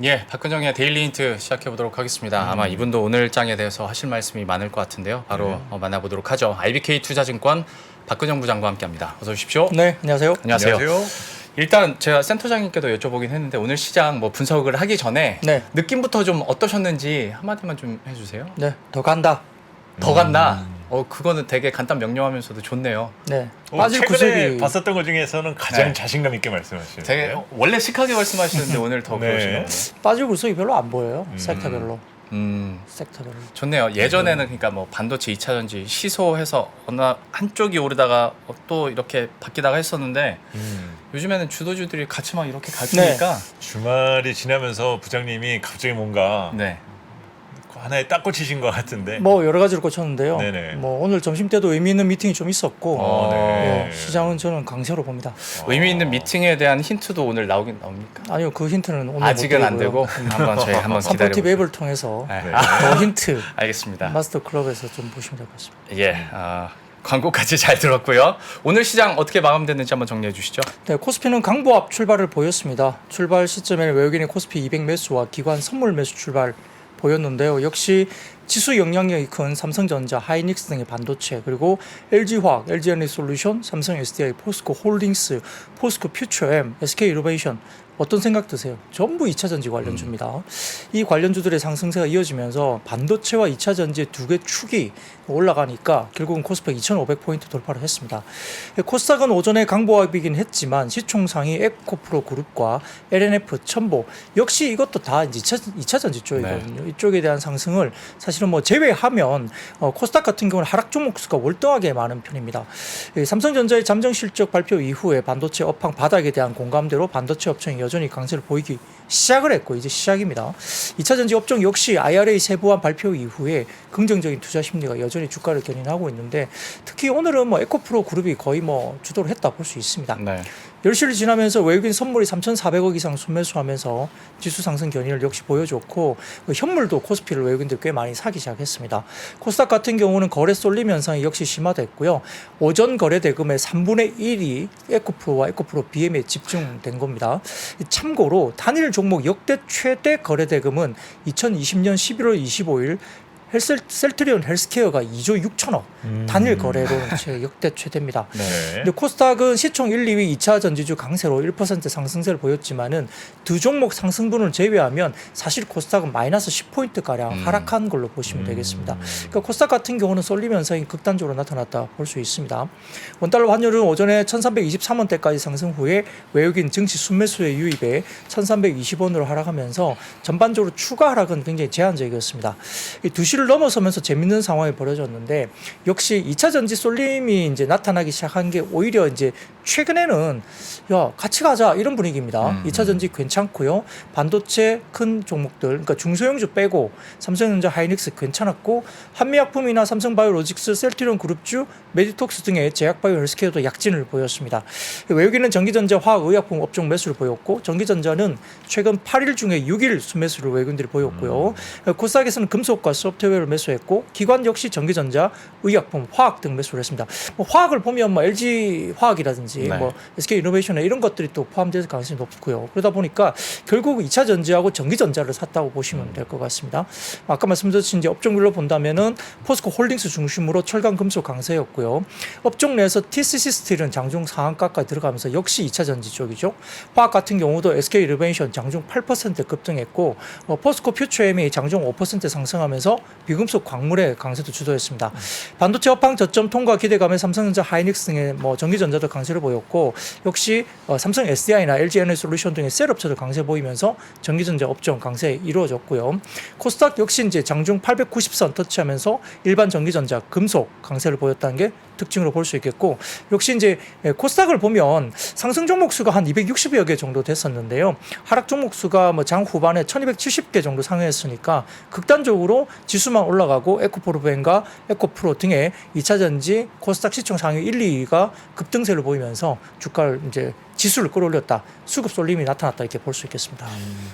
예, 박근정의 데일리 힌트 시작해 보도록 하겠습니다. 아마 이분도 오늘 장에 대해서 하실 말씀이 많을 것 같은데요. 바로 만나보도록 하죠. IBK 투자증권 박근정 부장과 함께합니다. 어서 오십시오. 네, 안녕하세요. 안녕하세요. 일단 제가 센터장님께도 여쭤보긴 했는데 오늘 시장 뭐 분석을 하기 전에 네. 느낌부터 좀 어떠셨는지 한마디만 좀 해주세요. 네, 더 간다. 더 간다. 그거는 되게 간단 명료하면서도 좋네요. 네. 빠질 최근에 봤었던 것 중에서는 가장 네. 자신감 있게 말씀하시는 되게 거예요. 원래 시크하게 말씀하시는데 오늘 더 네. 그러시네요. 빠질 구석이 별로 안 보여요. 섹터별로. 섹터별로. 좋네요. 예전에는 그러니까 뭐 반도체 2차 전지 시소해서 어느 한쪽이 오르다가 또 이렇게 바뀌다가 했었는데 요즘에는 주도주들이 같이 막 이렇게 가주니까 주말이 지나면서 부장님이 갑자기 뭔가 네. 하나에 딱 꽂히신 것 같은데. 뭐 여러 가지로 꽂혔는데요. 네네. 뭐 오늘 점심 때도 의미 있는 미팅이 좀 있었고 네. 예, 시장은 저는 강세로 봅니다. 의미 있는 미팅에 대한 힌트도 오늘 나오긴 나옵니까? 아니요, 그 힌트는 오늘 아직은 못 안 드리고요. 되고 한번 저희 한번 삼포티 기다려. 웹을 통해서 네. 더 힌트 알겠습니다. 마스터 클럽에서 좀 보시면 될 것 같습니다. 예, 광고까지 잘 들었고요. 오늘 시장 어떻게 마감됐는지 한번 정리해 주시죠. 네, 코스피는 강보합 출발을 보였습니다. 출발 시점에는 외국인의 코스피 200 매수와 기관 선물 매수 출발 보였는데요. 역시 지수 영향력이 큰 삼성전자, 하이닉스 등의 반도체, 그리고 LG화학, LG에너지솔루션, 삼성 SDI, 포스코 홀딩스, 포스코 퓨처엠, SK이노베이션 어떤 생각 드세요? 전부 2차전지 관련주입니다. 이 관련주들의 상승세가 이어지면서 반도체와 2차전지 두 개 축이 올라가니까 결국은 코스닥 2,500포인트 돌파를 했습니다. 코스닥은 오전에 강보합이긴 했지만 시총상위 에코프로 그룹과 LNF, 첨보 역시 이것도 다 이제 2차전지 쪽이거든요. 네. 이쪽에 대한 상승을 사실은 뭐 제외하면 코스닥 같은 경우는 하락 종목 수가 월등하게 많은 편입니다. 삼성전자의 잠정 실적 발표 이후에 반도체 업황 바닥에 대한 공감대로 반도체 업종이 여전히 강세를 보이기 시작을 했고 이제 시작입니다. 2차전지 업종 역시 IRA 세부안 발표 이후에 긍정적인 투자 심리가 여전히 주가를 견인하고 있는데 특히 오늘은 뭐 에코프로 그룹이 거의 뭐 주도를 했다 볼 수 있습니다. 네. 10시를 지나면서 외국인 선물이 3,400억 이상 순매수하면서 지수 상승 견인을 역시 보여줬고 현물도 코스피를 외국인들 꽤 많이 사기 시작했습니다. 코스닥 같은 경우는 거래 쏠림 현상이 역시 심화됐고요. 오전 거래 대금의 3분의 1이 에코프로와 에코프로 BM에 집중된 겁니다. 참고로 단일 종목 역대 최대 거래 대금은 2020년 11월 25일 셀트리온 헬스케어가 2조 6천억 단일 거래로는 역대 최대입니다. 네. 근데 코스닥은 시총 1, 2위 2차 전지주 강세로 1% 상승세를 보였지만은 두 종목 상승분을 제외하면 사실 코스닥은 마이너스 10포인트 가량 하락한 걸로 보시면 되겠습니다. 그러니까 코스닥 같은 경우는 쏠림 현상이 극단적으로 나타났다 볼 수 있습니다. 원달러 환율은 오전에 1,323원대까지 상승 후에 외국인 증시 순매수의 유입에 1,320원으로 하락하면서 전반적으로 추가 하락은 굉장히 제한적이었습니다. 이 2시를 넘어서면서 재밌는 상황이 벌어졌는데 역시 2차 전지 쏠림이 이제 나타나기 시작한 게 오히려 이제 최근에는 야 같이 가자 이런 분위기입니다. 2차 전지 괜찮고요. 반도체 큰 종목들 그러니까 중소형주 빼고 삼성전자, 하이닉스 괜찮았고 한미약품이나 삼성바이오로직스, 셀트리온 그룹주, 메디톡스 등의 제약바이오 헬스케어도 약진을 보였습니다. 외국인은 전기전자, 화학, 의약품 업종 매수를 보였고 전기전자는 최근 8일 중에 6일 순매수를 외국인들이 보였고요. 코스닥에서는 금속과 소프트웨어를 매수했고 기관 역시 전기전자, 의약품, 화학 등 매수를 했습니다. 뭐 화학을 보면 뭐 LG 화학이라든지 네. 뭐 SK이노베이션 이런 것들이 또 포함될 가능성이 높고요. 그러다 보니까 결국 2차 전지하고 전기전자를 샀다고 보시면 될 것 같습니다. 아까 말씀드린 이제 업종별로 본다면은 포스코 홀딩스 중심으로 철강 금속 강세였고요. 업종 내에서 TCC 스틸은 장중 상한가까지 들어가면서 역시 2차 전지 쪽이죠. 화학 같은 경우도 SK이노베이션 장중 8% 급등했고 포스코 퓨처엠이 장중 5% 상승하면서 비금속 광물의 강세도 주도했습니다. 반도체 업황 저점 통과 기대감에 삼성전자, 하이닉스 등의 뭐 전기전자도 강세를 보였고 역시 삼성 SDI나 LG에너지솔루션 등의 셀업체도 강세 보이면서 전기전자 업종 강세 이루어졌고요. 코스닥 역시 이제 장중 890선 터치하면서 일반 전기전자, 금속 강세를 보였다는 게 특징으로 볼 수 있겠고 역시 이제 코스닥을 보면 상승 종목 수가 한 260여 개 정도 됐었는데요. 하락 종목 수가 뭐 장 후반에 1270개 정도 상회했으니까 극단적으로 지수만 올라가고 에코프로벤과 에코프로 등의 2차 전지 코스닥 시총 상위 1, 2위가 급등세를 보이면서 주가를 이제 지수를 끌어올렸다. 수급 쏠림이 나타났다 이렇게 볼 수 있겠습니다.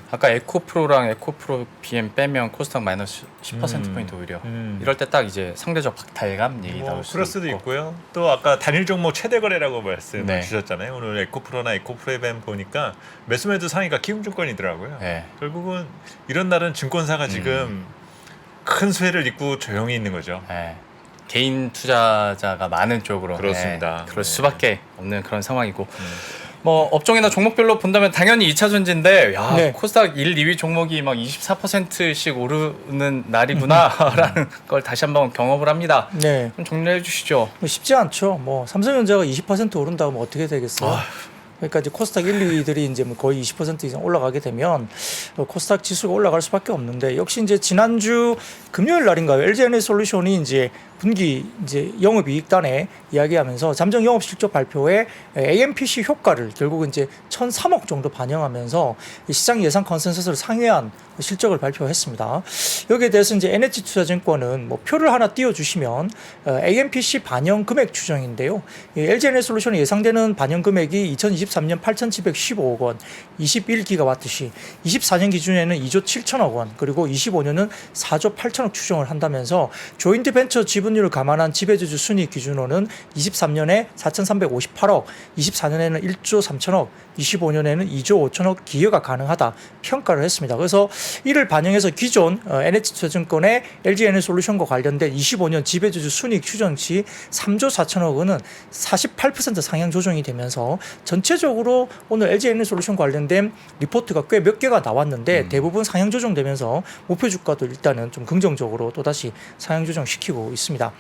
아까 에코프로랑 에코프로 BM 빼면 코스닥 마이너스 10%포인트 오히려 이럴 때 딱 이제 상대적 박탈감 얘기 나올 수 그럴 수도 있고. 있고요. 또 아까 단일 종목 최대 거래라고 말씀 네. 주셨잖아요. 오늘 에코프로나 에코프로엠 보니까 매수매도 상위가 키움증권이더라고요. 네. 결국은 이런 날은 증권사가 지금 큰 수혜를 입고 조용히 있는 거죠. 네. 개인 투자자가 많은 쪽으로 그렇습니다. 네, 그럴 수밖에 없는 그런 상황이고 뭐 업종이나 종목별로 본다면 당연히 2차 전지인데 야, 네. 코스닥 1, 2위 종목이 막 24%씩 오르는 날이구나라는 걸 다시 한번 경험을 합니다. 네. 좀 정리해 주시죠. 뭐 쉽지 않죠. 뭐 삼성전자가 20% 오른다고 뭐 어떻게 되겠어요? 그러니까 이제 코스닥 1, 2위들이 이제 뭐 거의 20% 이상 올라가게 되면 코스닥 지수가 올라갈 수밖에 없는데 역시 이제 지난주 금요일 날인가요? LG에너지솔루션이 이제 분기 이제 영업이익단에 이야기하면서 잠정 영업실적 발표에 AMPC 효과를 결국은 이제 1,003억 정도 반영하면서 시장 예상 컨센서스를 상회한 실적을 발표했습니다. 여기에 대해서 이제 NH투자증권은 뭐 표를 하나 띄워주시면 AMPC 반영 금액 추정인데요. LG에너지솔루션이 예상되는 반영 금액이 2023년 8,715억 원, 21기가와트시, 24년 기준에는 2조 7천억 원, 그리고 25년은 4조 8천억 추정을 한다면서 조인트 벤처 지분율을 감안한 지배주주 순이익 기준으로는 23년에 4,358억, 24년에는 1조 3천억, 25년에는 2조 5천억 기여가 가능하다 평가를 했습니다. 그래서 이를 반영해서 기존 NH투자증권의 LG에너지솔루션과 관련된 25년 지배주주 순이익 추정치 3조 4천억 원은 48% 상향 조정이 되면서 전체적으로 오늘 LG에너지솔루션 관련된 리포트가 꽤 몇 개가 나왔는데 대부분 상향 조정되면서 목표 주가도 일단은 좀 긍정적으로 또다시 상향 조정시키고 있습니다.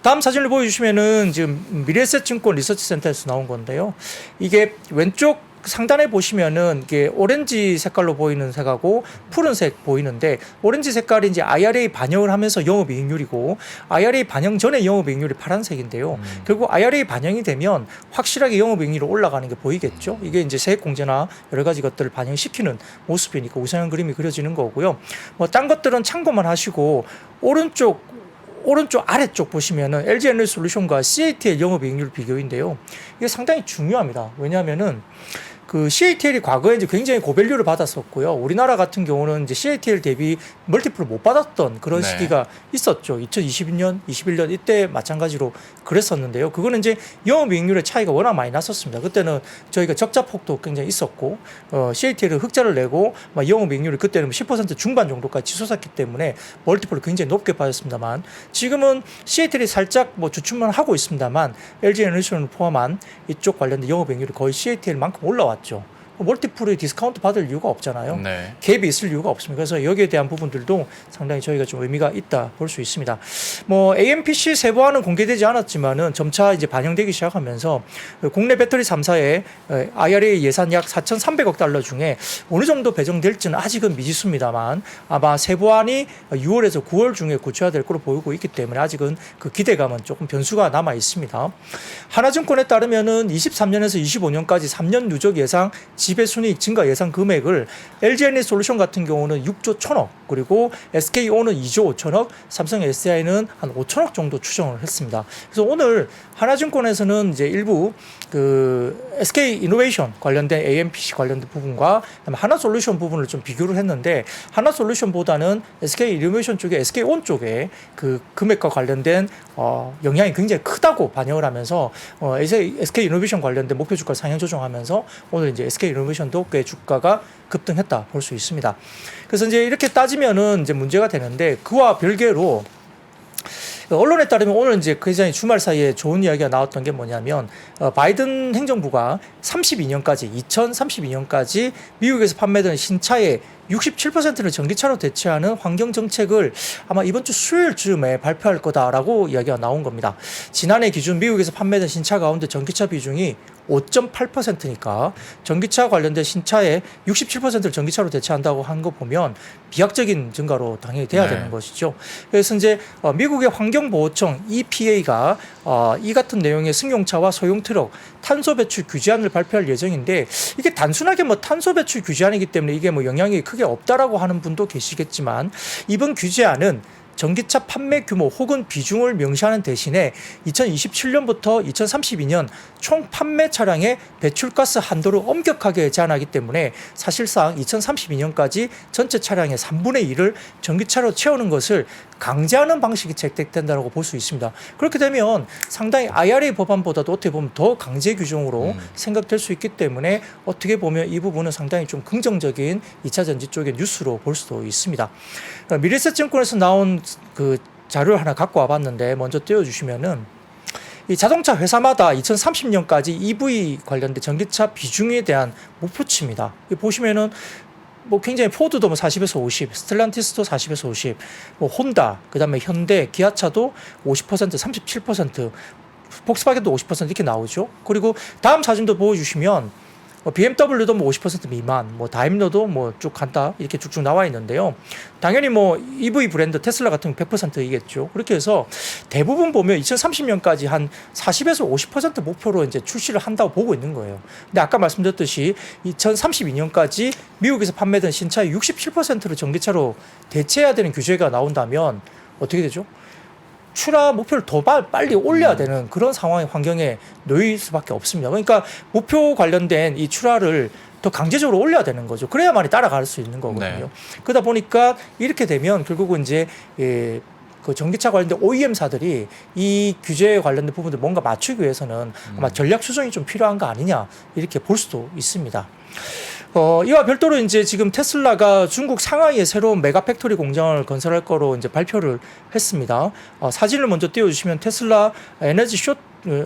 다음 사진을 보여주시면은 지금 미래에셋증권 리서치센터에서 나온 건데요. 이게 왼쪽 상단에 보시면은 이게 오렌지 색깔로 보이는 색하고 푸른색 보이는데 오렌지 색깔이 이제 IRA 반영을 하면서 영업이익률이고 IRA 반영 전에 영업이익률이 파란색인데요. 결국 IRA 반영이 되면 확실하게 영업이익률이 올라가는 게 보이겠죠. 이게 이제 세액공제나 여러 가지 것들을 반영시키는 모습이니까 우상향 그림이 그려지는 거고요. 뭐 딴 것들은 참고만 하시고 오른쪽 아래쪽 보시면은 LG에너지솔루션과 CATL 영업이익률 비교인데요. 이게 상당히 중요합니다. 왜냐하면은 그 CATL이 과거에 이제 굉장히 고밸류를 받았었고요. 우리나라 같은 경우는 이제 CATL 대비 멀티플을 못 받았던 그런 네. 시기가 있었죠. 2020년, 21년 이때 마찬가지로 그랬었는데요. 그거는 이제 영업이익률의 차이가 워낙 많이 났었습니다. 그때는 저희가 적자폭도 굉장히 있었고, CATL은 흑자를 내고 막 영업이익률이 그때는 10% 중반 정도까지 치솟았기 때문에 멀티플을 굉장히 높게 받았습니다만 지금은 CATL이 살짝 뭐 주춤만 하고 있습니다만 LG에너지솔루션을 포함한 이쪽 관련된 영업이익률이 거의 CATL만큼 올라왔죠. 멀티플이 디스카운트 받을 이유가 없잖아요. 네. 갭이 있을 이유가 없습니다. 그래서 여기에 대한 부분들도 상당히 저희가 좀 의미가 있다 볼 수 있습니다. 뭐 AMPC 세부화는 공개되지 않았지만은 점차 이제 반영되기 시작하면서 국내 배터리 3사의 IRA 예산 약 4,300억 달러 중에 어느 정도 배정될지는 아직은 미지수입니다만 아마 세부안이 6월에서 9월 중에 구체화될 것으로 보이고 있기 때문에 아직은 그 기대감은 조금 변수가 남아 있습니다. 하나증권에 따르면은 23년에서 25년까지 3년 누적 예상 지배순이익 증가 예상 금액을 LG에너지솔루션 같은 경우는 6조 1천억, 그리고 SK온은 2조 5천억, 삼성 SDI는 한 5천억 정도 추정을 했습니다. 그래서 오늘 하나증권에서는 이제 일부 그 SK이노베이션 관련된 AMPC 관련된 부분과 그다음에 하나솔루션 부분을 좀 비교를 했는데 하나솔루션보다는 SK이노베이션 쪽에 SK온 쪽에 그 금액과 관련된 영향이 굉장히 크다고 반영을 하면서 SK이노베이션 관련된 목표 주가 상향 조정하면서 오늘 이제 SK이노베이션도 꽤 주가가 급등했다 볼 수 있습니다. 그래서 이제 이렇게 따지면은 이제 문제가 되는데 그와 별개로 언론에 따르면 오늘 이제 굉장히 주말 사이에 좋은 이야기가 나왔던 게 뭐냐면 바이든 행정부가 2032년까지 미국에서 판매되는 신차의 67%를 전기차로 대체하는 환경 정책을 아마 이번 주 수요일쯤에 발표할 거다라고 이야기가 나온 겁니다. 지난해 기준 미국에서 판매된 신차 가운데 전기차 비중이 5.8%니까 전기차 관련된 신차의 67%를 전기차로 대체한다고 한 거 보면 비약적인 증가로 당연히 돼야 되는 것이죠. 그래서 이제 미국의 환경보호청 EPA가 이 같은 내용의 승용차와 소형 트럭 탄소 배출 규제안을 발표할 예정인데 이게 단순하게 뭐 탄소 배출 규제안이기 때문에 이게 뭐 영향이 크게 없다라고 하는 분도 계시겠지만 이번 규제안은 전기차 판매 규모 혹은 비중을 명시하는 대신에 2027년부터 2032년 총 판매 차량의 배출가스 한도를 엄격하게 제한하기 때문에 사실상 2032년까지 전체 차량의 3분의 1을 전기차로 채우는 것을 강제하는 방식이 채택된다고 볼 수 있습니다. 그렇게 되면 상당히 IRA 법안보다도 어떻게 보면 더 강제 규정으로 생각될 수 있기 때문에 어떻게 보면 이 부분은 상당히 좀 긍정적인 2차 전지 쪽의 뉴스로 볼 수도 있습니다. 미래에셋증권에서 나온 그 자료를 하나 갖고 와봤는데 먼저 띄워주시면은 이 자동차 회사마다 2030년까지 EV 관련된 전기차 비중에 대한 목표치입니다. 보시면은 뭐 굉장히 포드도 뭐 40에서 50, 스텔란티스도 40에서 50, 뭐 혼다, 그다음에 현대, 기아차도 50%, 37%, 폭스바겐도 50% 이렇게 나오죠. 그리고 다음 사진도 보여주시면 BMW도 뭐 50% 미만, 뭐 다임러도 뭐 쭉 간다 이렇게 쭉쭉 나와 있는데요. 당연히 뭐 EV 브랜드 테슬라 같은 경우 100%이겠죠. 그렇게 해서 대부분 보면 2030년까지 한 40에서 50% 목표로 이제 출시를 한다고 보고 있는 거예요. 근데 아까 말씀드렸듯이 2032년까지 미국에서 판매된 신차의 67%를 전기차로 대체해야 되는 규제가 나온다면 어떻게 되죠? 출하 목표를 더 빨리 올려야 되는 그런 상황의 환경에 놓일 수밖에 없습니다. 그러니까 목표 관련된 이 출하를 더 강제적으로 올려야 되는 거죠. 그래야만이 따라갈 수 있는 거거든요. 네. 그러다 보니까 이렇게 되면 결국은 이제 그 전기차 관련된 OEM사들이 이 규제에 관련된 부분들 뭔가 맞추기 위해서는 아마 전략 수정이 좀 필요한 거 아니냐 이렇게 볼 수도 있습니다. 이와 별도로 이제 지금 테슬라가 중국 상하이에 새로운 메가 팩토리 공장을 건설할 거로 이제 발표를 했습니다. 사진을 먼저 띄워주시면 테슬라 에너지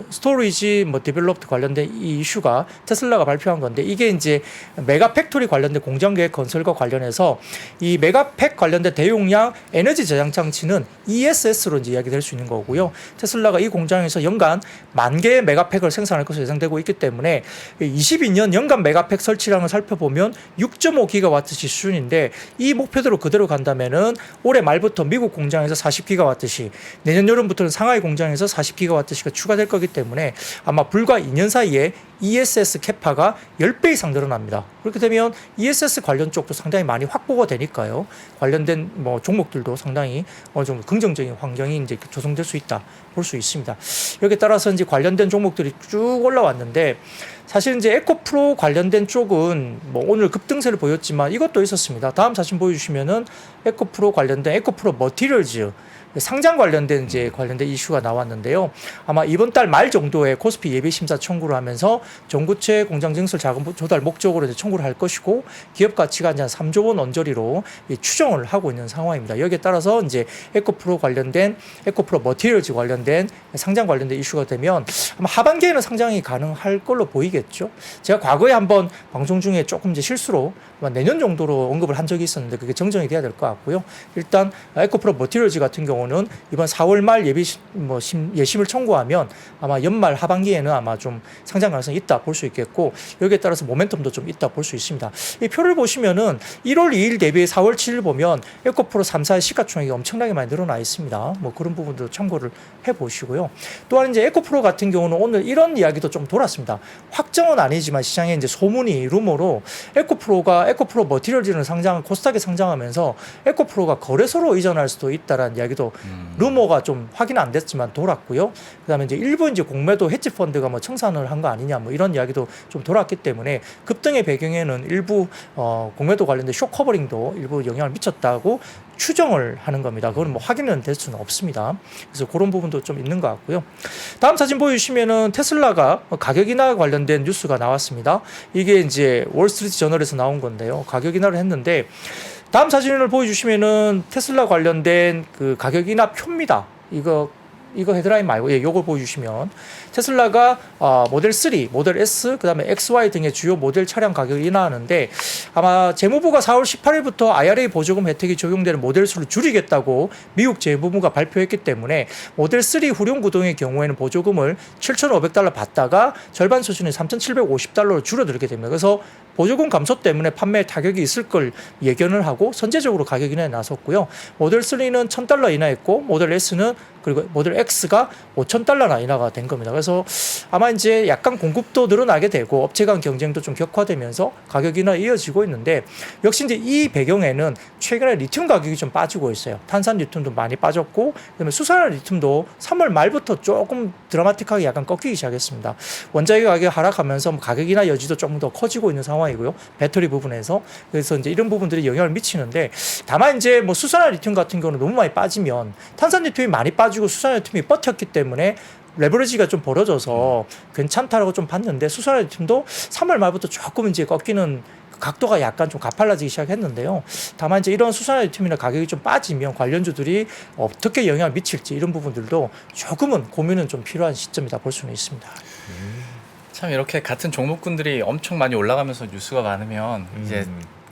스토리지 뭐 디벨롭트 관련된 이 이슈가 테슬라가 발표한 건데 이게 이제 메가 팩토리 관련된 공장 계획 건설과 관련해서 이 메가 팩 관련된 대용량 에너지 저장 장치는 ESS로 이제 이야기될 수 있는 거고요. 테슬라가 이 공장에서 연간 10,000개의 메가 팩을 생산할 것으로 예상되고 있기 때문에 22년 연간 메가 팩 설치량을 살펴보면 6.5기가와트시 수준인데 이 목표대로 그대로 간다면은 올해 말부터 미국 공장에서 40기가와트시, 내년 여름부터는 상하이 공장에서 40기가와트시가 추가될 거기 때문에 아마 불과 2년 사이에 ESS 캐파가 10배 이상 늘어납니다. 그렇게 되면 ESS 관련 쪽도 상당히 많이 확보가 되니까요. 관련된 뭐 종목들도 상당히 어느 정도 긍정적인 환경이 이제 조성될 수 있다 볼 수 있습니다. 여기에 따라서 이제 관련된 종목들이 쭉 올라왔는데 사실 이제 에코프로 관련된 쪽은 뭐 오늘 급등세를 보였지만 이것도 있었습니다. 다음 사진 보여주시면은 에코프로 관련된 에코프로 머티리얼즈 상장 관련된 이제 관련된 이슈가 나왔는데요. 아마 이번 달 말 정도에 코스피 예비 심사 청구를 하면서 전구체 공장 증설 자금 조달 목적으로 이제 청구를 할 것이고 기업 가치가 이제 3조 원 언저리로 추정을 하고 있는 상황입니다. 여기에 따라서 이제 에코프로 관련된 에코프로 머티리얼즈 관련된 상장 관련된 이슈가 되면 아마 하반기에는 상장이 가능할 걸로 보이겠죠. 제가 과거에 한번 방송 중에 조금 이제 실수로 내년 정도로 언급을 한 적이 있었는데 그게 정정이 돼야 될 것 같고요. 일단 에코프로 머티리얼즈 같은 경우는 이번 4월 말 예심을 청구하면 아마 연말 하반기에는 아마 좀 상장 가능성이 있다 볼 수 있겠고 여기에 따라서 모멘텀도 좀 있다 볼 수 있습니다. 이 표를 보시면은 1월 2일 대비 4월 7일 보면 에코프로 3사의 시가총액이 엄청나게 많이 늘어나 있습니다. 뭐 그런 부분도 참고를 해 보시고요. 또한 이제 에코프로 같은 경우는 오늘 이런 이야기도 좀 돌았습니다. 확정은 아니지만 시장에 이제 소문이 루머로 에코프로 머티리얼즈는 코스닥에 상장하면서 에코프로가 거래소로 이전할 수도 있다라는 이야기도 루머가 좀 확인 안 됐지만 돌았고요. 그다음에 이제 일부 이제 공매도 헤지 펀드가 뭐 청산을 한 거 아니냐 뭐 이런 이야기도 좀 돌았기 때문에 급등의 배경에는 일부 공매도 관련된 쇼 커버링도 일부 영향을 미쳤다고 추정을 하는 겁니다. 그건 뭐 확인은 될 수는 없습니다. 그래서 그런 부분도 좀 있는 것 같고요. 다음 사진 보여주시면은 테슬라가 가격 인하 관련된 뉴스가 나왔습니다. 이게 이제 월스트리트 저널에서 나온 건데요. 가격 인하를 했는데 다음 사진을 보여주시면은 테슬라 관련된 그 가격 인하 표입니다. 이거 헤드라인 말고 요걸 보여주시면 테슬라가 모델 3, 모델 S, 그다음에 XY 등의 주요 모델 차량 가격을 인하하는데 아마 재무부가 4월 18일부터 IRA 보조금 혜택이 적용되는 모델 수를 줄이겠다고 미국 재무부가 발표했기 때문에 모델 3 후륜 구동의 경우에는 보조금을 $7,500 받다가 절반 수준의 $3,750로 줄어들게 됩니다. 그래서 보조금 감소 때문에 판매에 타격이 있을 걸 예견을 하고 선제적으로 가격 인하에 나섰고요. 모델 3는 $1,000 인하했고 모델 S는 그리고 모델 X가 $5,000 인하가 된 겁니다. 그래서 아마 이제 약간 공급도 늘어나게 되고 업체 간 경쟁도 좀 격화되면서 가격 인하 이어지고 있는데 역시 이제 이 배경에는 최근에 리튬 가격이 좀 빠지고 있어요. 탄산 리튬도 많이 빠졌고 그다음에 수산화 리튬도 3월 말부터 조금 드라마틱하게 약간 꺾이기 시작했습니다. 원자재 가격 하락하면서 가격 인하 여지도 조금 더 커지고 있는 상황이고요. 배터리 부분에서 그래서 이제 이런 부분들이 영향을 미치는데 다만 이제 뭐 수산화 리튬 같은 경우는 너무 많이 빠지면 탄산 리튬이 많이 빠지고 수산화 리튬이 버텼기 때문에 레버리지가 좀 벌어져서 괜찮다라고 좀 봤는데 수산화 리튬도 3월 말부터 조금 이제 꺾이는 각도가 약간 좀 가팔라지기 시작했는데요. 다만 이제 이런 수산화 리튬이나 가격이 좀 빠지면 관련주들이 어떻게 영향을 미칠지 이런 부분들도 조금은 고민은 좀 필요한 시점이다 볼 수는 있습니다. 참 이렇게 같은 종목군들이 엄청 많이 올라가면서 뉴스가 많으면 이제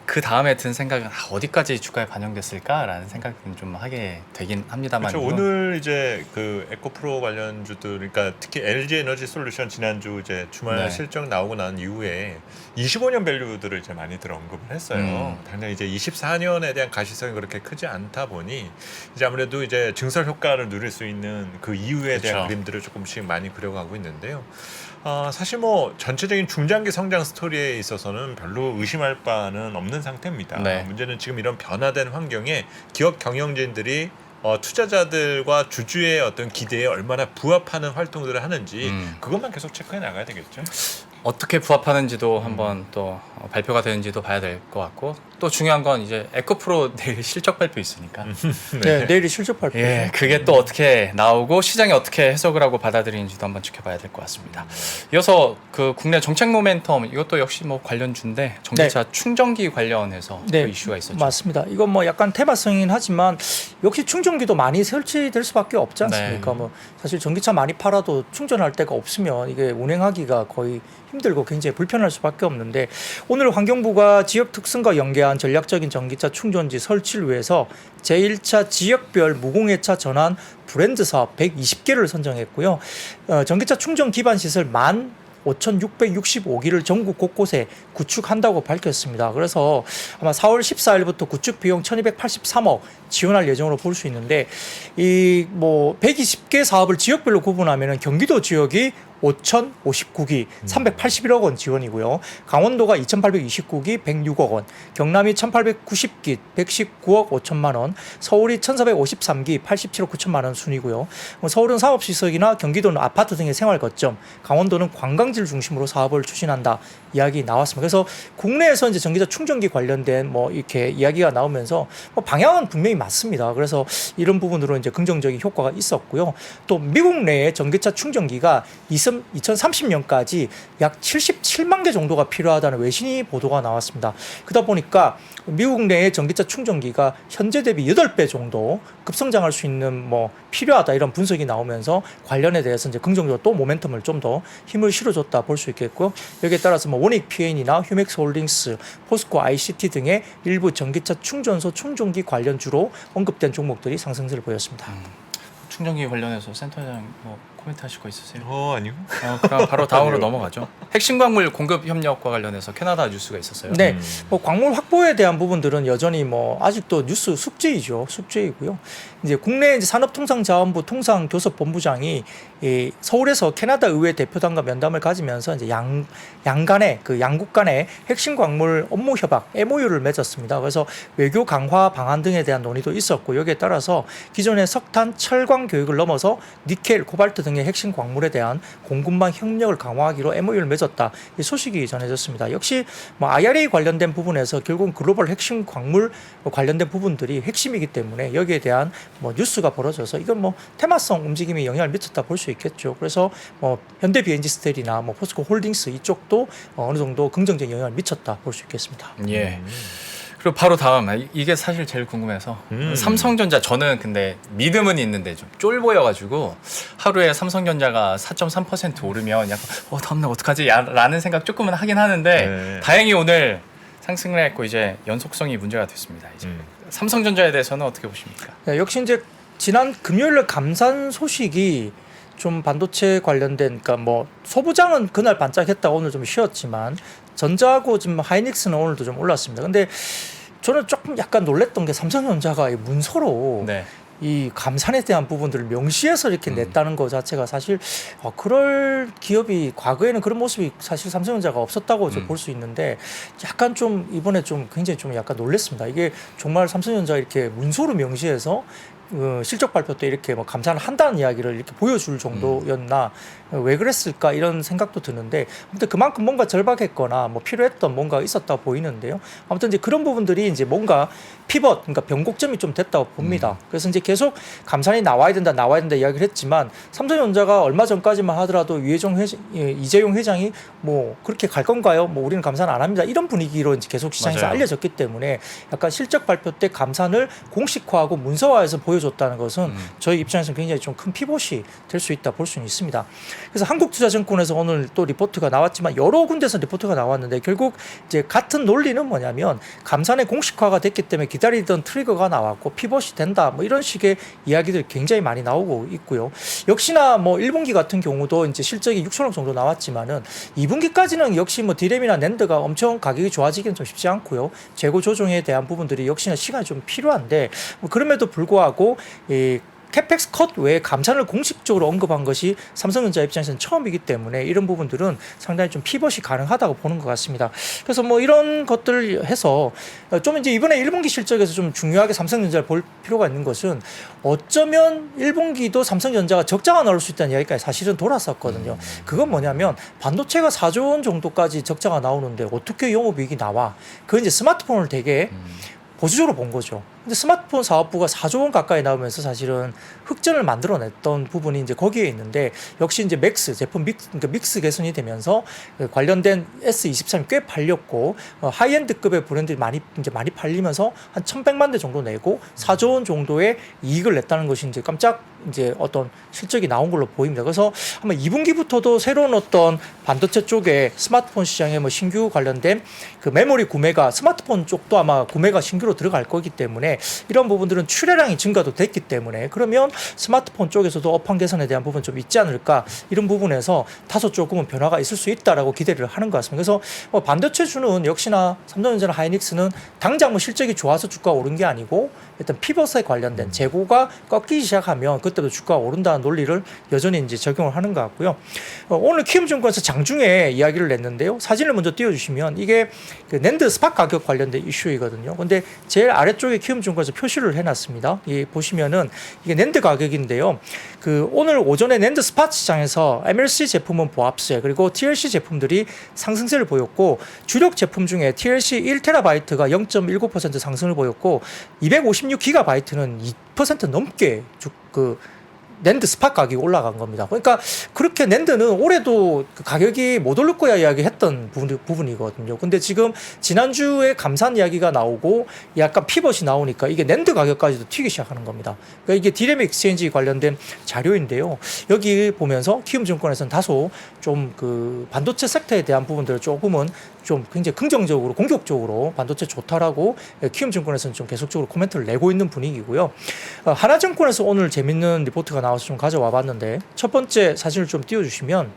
그 다음에 든 생각은 어디까지 주가에 반영됐을까라는 생각은 좀 하게 되긴 합니다만. 그렇죠. 오늘 이제 그 에코프로 관련주들, 그러니까 특히 LG 에너지 솔루션 지난주 이제 주말 네. 실적 나오고 난 이후에 25년 밸류들을 이제 많이들 언급을 했어요. 당장 이제 24년에 대한 가시성이 그렇게 크지 않다 보니 이제 아무래도 이제 증설 효과를 누릴 수 있는 그 이후에 대한 그렇죠. 그림들을 조금씩 많이 그려가고 있는데요. 사실 뭐 전체적인 중장기 성장 스토리에 있어서는 별로 의심할 바는 없는 상태입니다. 네. 문제는 지금 이런 변화된 환경에 기업 경영진들이 투자자들과 주주의 어떤 기대에 얼마나 부합하는 활동들을 하는지 그것만 계속 체크해 나가야 되겠죠. 어떻게 부합하는지도 한번 또 발표가 되는지도 봐야 될 것 같고 또 중요한 건 이제 에코프로 내일 실적 발표 있으니까 네, 내일이 실적 발표. 예, 그게 또 어떻게 나오고 시장이 어떻게 해석을 하고 받아들이는지도 한번 지켜봐야 될 것 같습니다. 이어서 그 국내 정책 모멘텀 이것도 역시 뭐 관련주인데 전기차 충전기 관련해서 그 이슈가 있었죠. 맞습니다. 이건 뭐 약간 테마성이긴 하지만 역시 충전기도 많이 설치될 수밖에 없지 않습니까? 네. 뭐 사실 전기차 많이 팔아도 충전할 데가 없으면 이게 운행하기가 거의 힘들고 굉장히 불편할 수밖에 없는데 오늘 환경부가 지역 특성과 연계한 전략적인 전기차 충전지 설치를 위해서 제1차 지역별 무공해차 전환 브랜드 사업 120개를 선정했고요. 전기차 충전 기반 시설 15,665기를 전국 곳곳에 구축한다고 밝혔습니다. 그래서 아마 4월 14일부터 구축 비용 1,283억 지원할 예정으로 볼 수 있는데 이 뭐 120개 사업을 지역별로 구분하면은 경기도 지역이 5,059기 381억 원 지원이고요. 강원도가 2,829기 106억 원, 경남이 1,890기 119억 5천만 원, 서울이 1,453기 87억 9천만 원 순이고요. 서울은 사업시설이나 경기도는 아파트 등의 생활 거점, 강원도는 관광지를 중심으로 사업을 추진한다 이야기 나왔습니다. 그래서 국내에서 이제 전기차 충전기 관련된 뭐 이렇게 이야기가 나오면서 뭐 방향은 분명히 맞습니다. 그래서 이런 부분으로 이제 긍정적인 효과가 있었고요. 또 미국 내에 전기차 충전기가 2030년까지 약 77만 개 정도가 필요하다는 외신이 보도가 나왔습니다. 그러다 보니까 미국 내의 전기차 충전기가 현재 대비 8배 정도 급성장할 수 있는 뭐 필요하다 이런 분석이 나오면서 관련에 대해서 이제 긍정적으로 또 모멘텀을 좀 더 힘을 실어줬다 볼 수 있겠고요. 여기에 따라서 뭐 원익 PN이나 휴맥스 홀딩스, 포스코 ICT 등의 일부 전기차 충전소 충전기 관련주로 언급된 종목들이 상승세를 보였습니다. 충전기 관련해서 센터장 뭐 코멘트 하실 거 있으세요? 아니요. 그럼 바로 다음으로 넘어가죠. 핵심 광물 공급 협력과 관련해서 캐나다 뉴스가 있었어요. 네, 뭐 광물 확보에 대한 부분들은 여전히 뭐 아직도 뉴스 숙제이죠, 숙제이고요. 이제 국내 이제 산업통상자원부 통상교섭본부장이 이 서울에서 캐나다 의회 대표단과 면담을 가지면서 이제 양간의 그 양국 간의 핵심 광물 업무 협약 MOU를 맺었습니다. 그래서 외교 강화 방안 등에 대한 논의도 있었고 여기에 따라서 기존의 석탄, 철광 교육을 넘어서 니켈, 코발트 등의 핵심 광물에 대한 공급망 협력을 강화하기로 MOU를 맺었다. 이 소식이 전해졌습니다. 역시 뭐 IRA 관련된 부분에서 결국 글로벌 핵심 광물 관련된 부분들이 핵심이기 때문에 여기에 대한 뭐 뉴스가 벌어져서 이건 뭐 테마성 움직임이 영향을 미쳤다 볼 수 있겠죠. 그래서 뭐 현대 비엔지 스텔이나 뭐 포스코 홀딩스 이쪽도 어느 정도 긍정적인 영향을 미쳤다 볼 수 있겠습니다. 예. 그리고 바로 다음 이게 사실 제일 궁금해서 삼성전자 저는 근데 믿음은 있는데 좀 쫄보여가지고 하루에 삼성전자가 4.3% 오르면 약간 다음날 어떡하지? 라는 생각 조금은 하긴 하는데 다행히 오늘 상승을 했고 이제 연속성이 문제가 됐습니다. 이제 삼성전자에 대해서는 어떻게 보십니까? 네, 역시 이제 지난 금요일에 감산 소식이 좀 반도체 관련된 그러니까 뭐 소부장은 그날 반짝했다가 오늘 좀 쉬었지만 전자하고 지금 하이닉스는 오늘도 좀 올랐습니다. 근데 저는 조금 약간 놀랬던 게 삼성전자가 이 문서로 네. 이 감산에 대한 부분들을 명시해서 이렇게 냈다는 것 자체가 사실 그럴 기업이 과거에는 그런 모습이 사실 삼성전자가 없었다고 볼 수 있는데 약간 좀 이번에 좀 굉장히 좀 약간 놀랐습니다. 이게 정말 삼성전자 이렇게 문서로 명시해서 실적 발표 때 이렇게 뭐 감산을 한다는 이야기를 이렇게 보여줄 정도였나 왜 그랬을까 이런 생각도 드는데 아무튼 그만큼 뭔가 절박했거나 뭐 필요했던 뭔가가 있었다 보이는데요. 아무튼 이제 그런 부분들이 이제 뭔가 피벗 그러니까 변곡점이 좀 됐다고 봅니다. 그래서 이제 계속 감산이 나와야 된다 이야기를 했지만 삼성전자가 얼마 전까지만 하더라도 이재용 회장이 뭐 그렇게 갈 건가요? 뭐 우리는 감산 안 합니다. 이런 분위기로 이제 계속 시장에서 맞아요. 알려졌기 때문에 약간 실적 발표 때 감산을 공식화하고 문서화해서 보여줬다는 것은 저희 입장에서는 굉장히 좀 큰 피봇이 될 수 있다 볼 수는 있습니다. 그래서 한국투자증권에서 오늘 또 리포트가 나왔지만 여러 군데서 리포트가 나왔는데 결국 이제 같은 논리는 뭐냐면 감산의 공식화가 됐기 때문에 기다리던 트리거가 나왔고 피봇이 된다 뭐 이런 식의 이야기들이 굉장히 많이 나오고 있고요. 역시나 뭐 1분기 같은 경우도 이제 실적이 6천억 정도 나왔지만은 2분기까지는 역시 뭐 디램이나 낸드가 엄청 가격이 좋아지기는 좀 쉽지 않고요. 재고 조정에 대한 부분들이 역시나 시간이 좀 필요한데 뭐 그럼에도 불구하고 이 캐펙스 컷 외에 감산을 공식적으로 언급한 것이 삼성전자 입장에서는 처음이기 때문에 이런 부분들은 상당히 좀 피벗이 가능하다고 보는 것 같습니다. 그래서 뭐 이런 것들을 해서 좀 이제 이번에 1분기 실적에서 좀 중요하게 삼성전자를 볼 필요가 있는 것은 어쩌면 1분기도 삼성전자가 적자가 나올 수 있다는 이야기까지 사실은 돌았었거든요. 그건 뭐냐면 반도체가 4조 원 정도까지 적자가 나오는데 어떻게 영업이익이 나와? 그건 이제 스마트폰을 되게 보수적으로 본 거죠. 근데 스마트폰 사업부가 4조 원 가까이 나오면서 사실은 흑전을 만들어냈던 부분이 이제 거기에 있는데 역시 이제 제품 그러니까 믹스 개선이 되면서 관련된 S23이 꽤 팔렸고 하이엔드급의 브랜드들이 많이 팔리면서 한 1,100만 대 정도 내고 4조 원 정도의 이익을 냈다는 것이 이제 깜짝 이제 어떤 실적이 나온 걸로 보입니다. 그래서 아마 2분기부터도 새로운 어떤 반도체 쪽에 스마트폰 시장에 뭐 신규 관련된 그 메모리 구매가 스마트폰 쪽도 아마 구매가 신규로 들어갈 거기 때문에 이런 부분들은 출하량이 증가도 됐기 때문에 그러면 스마트폰 쪽에서도 업황 개선에 대한 부분 좀 있지 않을까 이런 부분에서 다소 조금은 변화가 있을 수 있다라고 기대를 하는 것 같습니다. 그래서 뭐 반도체주는 역시나 삼성전자나 하이닉스는 당장 뭐 실적이 좋아서 주가가 오른 게 아니고 일단 피벗에 관련된 재고가 꺾이기 시작하면 그때도 주가가 오른다는 논리를 여전히 이제 적용을 하는 것 같고요. 오늘 키움증권에서 장중에 이야기를 냈는데요. 사진을 먼저 띄워주시면 이게 그 낸드 스팟 가격 관련된 이슈이거든요. 근데 제일 아래쪽에 키움증권에서 표시를 해놨습니다. 이 보시면은 이게 낸드 가격인데요. 그 오늘 오전에 낸드 스팟 시장에서 MLC 제품은 보합세 그리고 TLC 제품들이 상승세를 보였고 주력 제품 중에 TLC 1TB가 0.19% 상승을 보였고 256GB는 2% 넘게 낸드 스팟 가격이 올라간 겁니다. 그러니까 그렇게 낸드는 올해도 그 가격이 못 오를 거야 이야기했던 부분이거든요. 근데 지금 지난주에 감산 이야기가 나오고 약간 피벗이 나오니까 이게 낸드 가격까지도 튀기 시작하는 겁니다. 그러니까 이게 디램 익스체인지 관련된 자료인데요. 여기 보면서 키움증권에서는 다소 좀 그 반도체 섹터에 대한 부분들을 조금은 좀 굉장히 긍정적으로 공격적으로 반도체 좋다라고 키움증권에서는 좀 계속적으로 코멘트를 내고 있는 분위기고요. 하나증권에서 오늘 재밌는 리포트가 나와서 좀 가져와 봤는데 첫 번째 사진을 좀 띄워주시면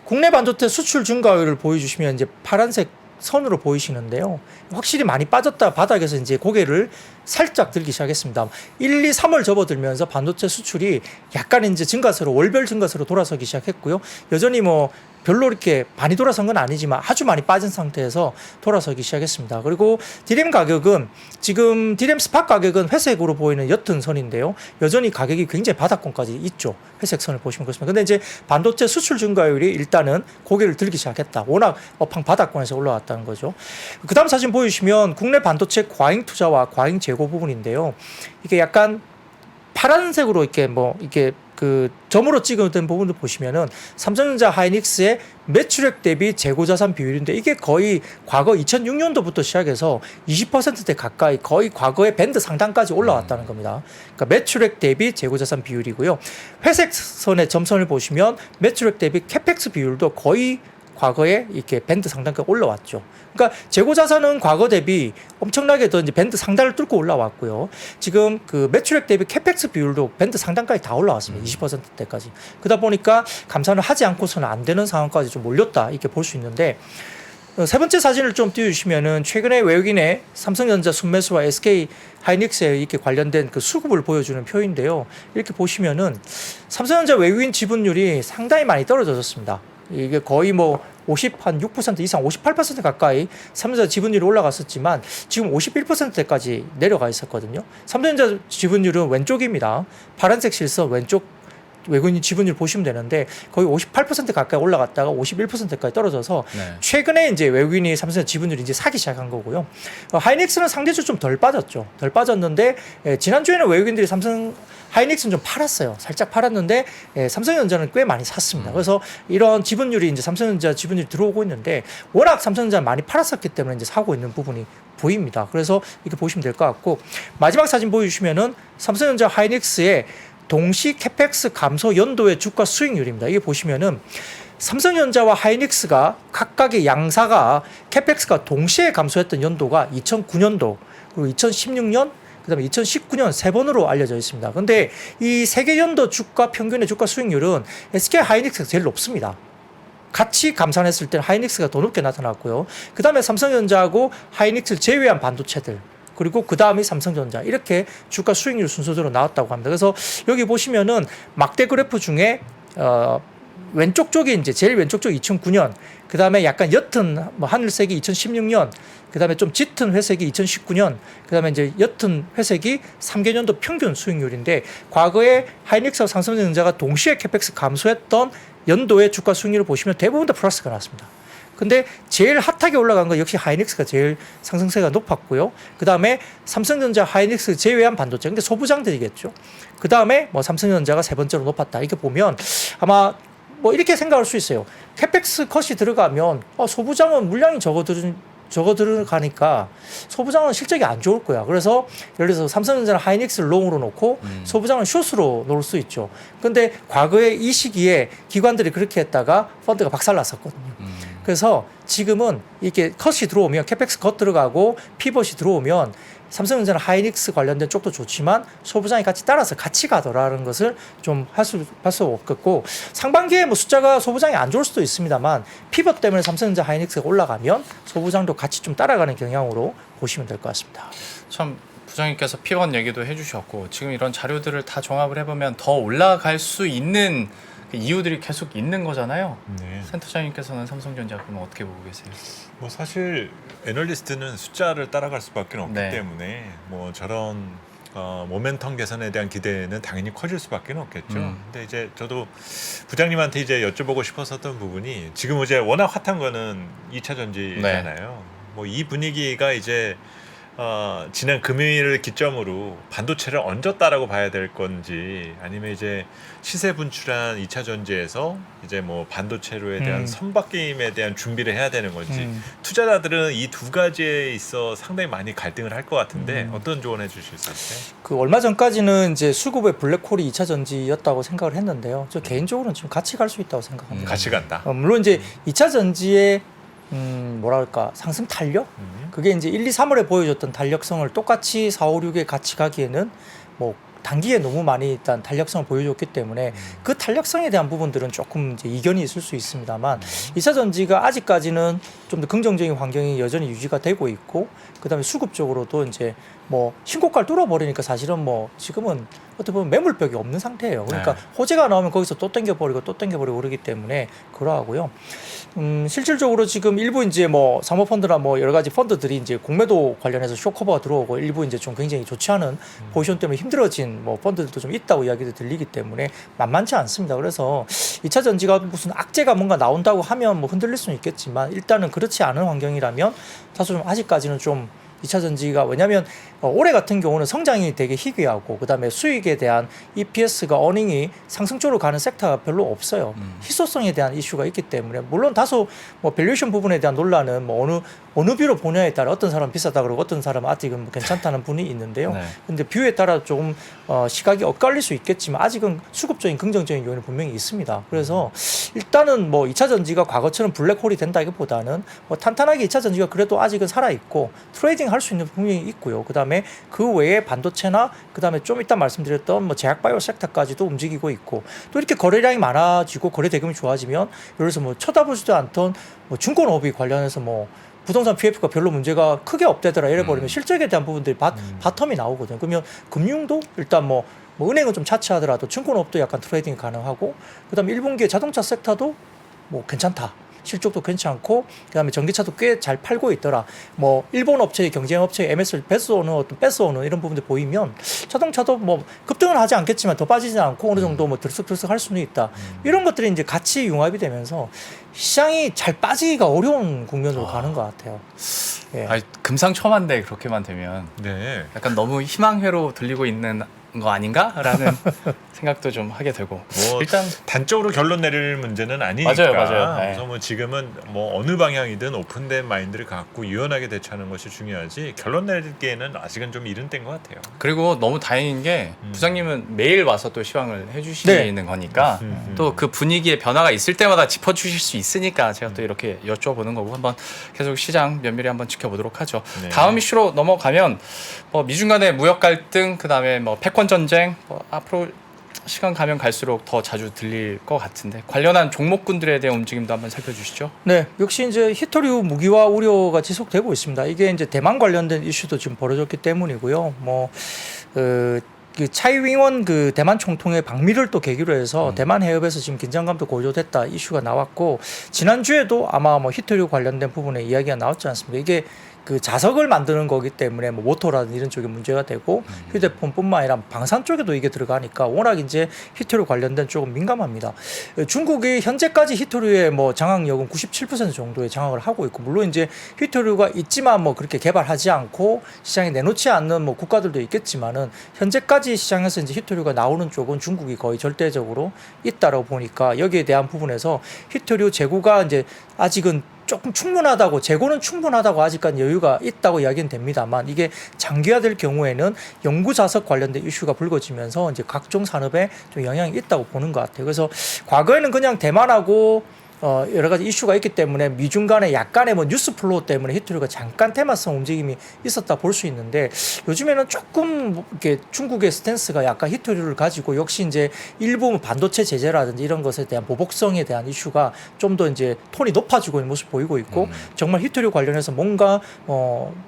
국내 반도체 수출 증가율을 보여주시면 이제 파란색 선으로 보이시는데요. 확실히 많이 빠졌다 바닥에서 이제 고개를 살짝 들기 시작했습니다. 1, 2, 3월 접어들면서 반도체 수출이 약간 이제 증가세로 월별 증가세로 돌아서기 시작했고요. 여전히 뭐 별로 이렇게 많이 돌아선 건 아니지만 아주 많이 빠진 상태에서 돌아서기 시작했습니다. 그리고 디램 가격은 지금 디램 스팟 가격은 회색으로 보이는 옅은 선인데요. 여전히 가격이 굉장히 바닥권까지 있죠. 회색 선을 보시면 그렇습니다. 근데 이제 반도체 수출 증가율이 일단은 고개를 들기 시작했다. 워낙 업황 바닥권에서 올라왔다는 거죠. 그 다음 사진 보여주시면 국내 반도체 과잉 투자와 과잉 재고 부분인데요. 이게 약간 파란색으로 이렇게 그 점으로 찍어둔 부분을 보시면은 삼성전자 하이닉스의 매출액 대비 재고자산 비율인데 이게 거의 과거 2006년도부터 시작해서 20%대 가까이 거의 과거의 밴드 상단까지 올라왔다는 겁니다. 그러니까 매출액 대비 재고자산 비율이고요. 회색 선의 점선을 보시면 매출액 대비 캐펙스 비율도 거의 과거에 이렇게 밴드 상단까지 올라왔죠. 그러니까 재고자산은 과거 대비 엄청나게 더 이제 밴드 상단을 뚫고 올라왔고요. 지금 그 매출액 대비 캐펙스 비율도 밴드 상단까지 다 올라왔습니다. 20%대까지. 그러다 보니까 감산을 하지 않고서는 안 되는 상황까지 좀 몰렸다 이렇게 볼 수 있는데 세 번째 사진을 좀 띄워주시면은 최근에 외국인의 삼성전자 순매수와 SK 하이닉스에 이렇게 관련된 그 수급을 보여주는 표인데요. 이렇게 보시면은 삼성전자 외국인 지분율이 상당히 많이 떨어졌습니다. 이게 거의 뭐 56% 이상 58% 가까이 삼성전자 지분율이 올라갔었지만 지금 51%대까지 내려가 있었거든요. 삼성전자 지분율은 왼쪽입니다. 파란색 실선 왼쪽 외국인 지분율 보시면 되는데 거의 58% 가까이 올라갔다가 51%까지 떨어져서 네. 최근에 이제 외국인이 삼성전자 지분율이 이제 사기 시작한 거고요. 하이닉스는 상대적으로 좀 덜 빠졌죠. 덜 빠졌는데 지난주에는 외국인들이 삼성 하이닉스는 좀 팔았어요. 살짝 팔았는데 삼성전자는 꽤 많이 샀습니다. 그래서 이런 지분율이 이제 삼성전자 지분율이 들어오고 있는데 워낙 삼성전자 많이 팔았었기 때문에 이제 사고 있는 부분이 보입니다. 그래서 이렇게 보시면 될 것 같고 마지막 사진 보여주시면은 삼성전자 하이닉스의 동시 캐펙스 감소 연도의 주가 수익률입니다. 이게 보시면은 삼성전자와 하이닉스가 각각의 양사가 캐펙스가 동시에 감소했던 연도가 2009년도 그리고 2016년 그다음에 2019년 세 번으로 알려져 있습니다. 근데 이 세 개 연도 주가 평균의 주가 수익률은 SK 하이닉스가 제일 높습니다. 같이 감산했을 때는 하이닉스가 더 높게 나타났고요. 그다음에 삼성전자하고 하이닉스를 제외한 반도체들 그리고 그 다음이 삼성전자 이렇게 주가 수익률 순서대로 나왔다고 합니다. 그래서 여기 보시면은 막대 그래프 중에 왼쪽 쪽이 이제 제일 왼쪽 쪽이 2009년, 그 다음에 약간 옅은 뭐 하늘색이 2016년, 그 다음에 좀 짙은 회색이 2019년, 그 다음에 이제 옅은 회색이 3개년도 평균 수익률인데 과거에 하이닉스와 삼성전자가 동시에 캐펙스 감소했던 연도의 주가 수익률을 보시면 대부분 다 플러스가 났습니다. 근데 제일 핫하게 올라간 건 역시 하이닉스가 제일 상승세가 높았고요. 그 다음에 삼성전자 하이닉스 제외한 반도체, 근데 소부장들이겠죠. 그 다음에 뭐 삼성전자가 세 번째로 높았다. 이렇게 보면 아마 뭐 이렇게 생각할 수 있어요. 캐펙스 컷이 들어가면 소부장은 물량이 적어 들어가니까 소부장은 실적이 안 좋을 거야. 그래서 예를 들어서 삼성전자는 하이닉스를 롱으로 놓고 소부장은 숏으로 놓을 수 있죠. 근데 과거에 이 시기에 기관들이 그렇게 했다가 펀드가 박살났었거든요. 그래서 지금은 이렇게 컷이 들어오면 캐펙스 컷 들어가고 피벗이 들어오면 삼성전자는 하이닉스 관련된 쪽도 좋지만 소부장이 같이 따라서 같이 가더라는 것을 좀 할 수 없겠고 상반기에 뭐 숫자가 소부장이 안 좋을 수도 있습니다만 피벗 때문에 삼성전자 하이닉스가 올라가면 소부장도 같이 좀 따라가는 경향으로 보시면 될 것 같습니다. 참 부장님께서 피벗 얘기도 해주셨고 지금 이런 자료들을 다 종합을 해보면 더 올라갈 수 있는 이유들이 계속 있는 거잖아요. 네. 센터장님께서는 삼성전자 그럼 어떻게 보고 계세요? 뭐 사실 애널리스트는 숫자를 따라갈 수밖에 없기 네. 때문에 뭐 저런 모멘텀 개선에 대한 기대는 당연히 커질 수밖에 없겠죠. 근데 이제 저도 부장님한테 이제 여쭤보고 싶었었던 부분이 지금 이제 워낙 핫한 거는 2차 전지잖아요. 뭐 이 분위기가 이제 지난 금요일을 기점으로 반도체를 얹었다라고 봐야 될 건지 아니면 이제 시세 분출한 2차 전지에서 이제 뭐 반도체로에 대한 선박게임에 대한 준비를 해야 되는 건지 투자자들은 이 두 가지에 있어 상당히 많이 갈등을 할 것 같은데 어떤 조언해 주실 수 있어요? 그 얼마 전까지는 이제 수급의 블랙홀이 2차 전지였다고 생각을 했는데요. 저 개인적으로는 지금 같이 갈 수 있다고 생각합니다. 같이 간다. 물론 이제 2차 전지의 뭐랄까 상승 탄력? 그게 이제 1, 2, 3월에 보여줬던 탄력성을 똑같이 4, 5, 6에 같이 가기에는 뭐 단기에 너무 많이 일단 탄력성을 보여줬기 때문에 그 탄력성에 대한 부분들은 조금 이제 이견이 있을 수 있습니다만 2차 전지가 아직까지는 좀 더 긍정적인 환경이 여전히 유지가 되고 있고 그다음에 수급적으로도 이제 뭐 신고가를 뚫어버리니까 사실은 뭐 지금은 어떻게 보면 매물벽이 없는 상태예요. 그러니까 네. 호재가 나오면 거기서 또 땡겨버리고 그러기 때문에 그러하고요. 실질적으로 지금 일부 이제 뭐 사모펀드나 뭐 여러 가지 펀드들이 이제 공매도 관련해서 쇼커버가 들어오고 일부 이제 좀 굉장히 좋지 않은 포지션 때문에 힘들어진 뭐 펀드들도 좀 있다고 이야기도 들리기 때문에 만만치 않습니다. 그래서 2차 전지가 무슨 악재가 뭔가 나온다고 하면 뭐 흔들릴 수는 있겠지만 일단은 그렇지 않은 환경이라면 다소 좀 아직까지는 좀 2차 전지가 왜냐하면 올해 같은 경우는 성장이 되게 희귀하고 그다음에 수익에 대한 EPS가 어닝이 상승 쪽으로 가는 섹터가 별로 없어요. 희소성에 대한 이슈가 있기 때문에 물론 다소 뭐 밸류에이션 부분에 대한 논란은 뭐 어느 뷰로 보냐에 따라 어떤 사람은 비싸다 그러고 어떤 사람은 아직은 뭐 괜찮다는 분이 있는데요. 네. 근데 뷰에 따라 조금 시각이 엇갈릴 수 있겠지만 아직은 수급적인 긍정적인 요인이 분명히 있습니다. 그래서 일단은 뭐 2차 전지가 과거처럼 블랙홀이 된다기보다는 뭐 탄탄하게 2차 전지가 그래도 아직은 살아 있고 트레이딩 할 수 있는 분명히 있고요. 그다음에 그 외에 반도체나 그다음에 좀 이따 말씀드렸던 뭐 제약 바이오 섹터까지도 움직이고 있고 또 이렇게 거래량이 많아지고 거래 대금이 좋아지면 예를 들어서 뭐 쳐다보지도 않던 뭐 증권업이 관련해서 뭐 부동산 PF가 별로 문제가 크게 없대더라 이래 버리면 실적에 대한 부분들이 바텀이 나오거든요. 그러면 금융도 일단 뭐 은행은 좀 차치하더라도 증권업도 약간 트레이딩이 가능하고 그다음에 1분기에 자동차 섹터도 뭐 괜찮다. 실적도 괜찮고 그다음에 전기차도 꽤 잘 팔고 있더라. 뭐 일본 업체의 경쟁 업체의 MS를 뺏어오는 이런 부분들 보이면 자동차도 뭐 급등은 하지 않겠지만 더 빠지지 않고 어느 정도 뭐 들썩들썩 할 수는 있다. 이런 것들이 이제 같이 융합이 되면서 시장이 잘 빠지기가 어려운 국면으로 가는 것 같아요. 예. 아니, 금상첨화인데 그렇게만 되면 네. 약간 너무 희망회로 들리고 있는 거 아닌가라는 생각도 좀 하게 되고 뭐 일단 단적으로 결론 내릴 문제는 아니니까. 맞아요. 네. 그래서 뭐 지금은 뭐 어느 방향이든 오픈된 마인드를 갖고 유연하게 대처하는 것이 중요하지 결론 내리기에는 아직은 좀 이른 때인 것 같아요. 그리고 너무 다행인 게 부장님은 매일 와서 또 시황을 해주시는 거니까 또 그 분위기의 변화가 있을 때마다 짚어주실 수 있으니까 제가 또 이렇게 여쭤보는 거고 한번 계속 시장 면밀히 한번 지켜보도록 하죠. 네. 다음 이슈로 넘어가면 뭐 미중 간의 무역 갈등 그다음에 뭐 패권 전쟁 뭐 앞으로 시간 가면 갈수록 더 자주 들릴 것 같은데 관련한 종목군들에 대한 움직임도 한번 살펴주시죠. 네, 역시 이제 히토류 무기화 우려가 지속되고 있습니다. 이게 이제 대만 관련된 이슈도 지금 벌어졌기 때문이고요. 그 차이잉원 그 대만 총통의 방미를 또 계기로 해서 대만 해협에서 지금 긴장감도 고조됐다 이슈가 나왔고 지난주에도 아마 뭐 히토류 관련된 부분에 이야기가 나왔지 않습니까? 이게 그 자석을 만드는 거기 때문에 뭐 모터라든 이런 쪽에 문제가 되고 휴대폰뿐만 아니라 방산 쪽에도 이게 들어가니까 워낙 이제 히토류 관련된 쪽은 민감합니다. 중국이 현재까지 히토류의 뭐 장악력은 97% 정도의 장악을 하고 있고 물론 이제 히토류가 있지만 뭐 그렇게 개발하지 않고 시장에 내놓지 않는 뭐 국가들도 있겠지만은 현재까지 시장에서 이제 히토류가 나오는 쪽은 중국이 거의 절대적으로 있다라고 보니까 여기에 대한 부분에서 히토류 재고가 이제 아직은 조금 충분하다고 재고는 충분하다고 아직까지 여유가 있다고 이야기는 됩니다만 이게 장기화될 경우에는 연구 자석 관련된 이슈가 불거지면서 이제 각종 산업에 좀 영향이 있다고 보는 것 같아요. 그래서 과거에는 그냥 대만하고 여러 가지 이슈가 있기 때문에 미중 간에 약간의 뭐 뉴스 플로우 때문에 히토류가 잠깐 테마성 움직임이 있었다 볼 수 있는데 요즘에는 조금 이렇게 중국의 스탠스가 약간 히토류를 가지고 역시 이제 일부 반도체 제재라든지 이런 것에 대한 보복성에 대한 이슈가 좀 더 이제 톤이 높아지고 있는 모습 보이고 있고 정말 히토류 관련해서 뭔가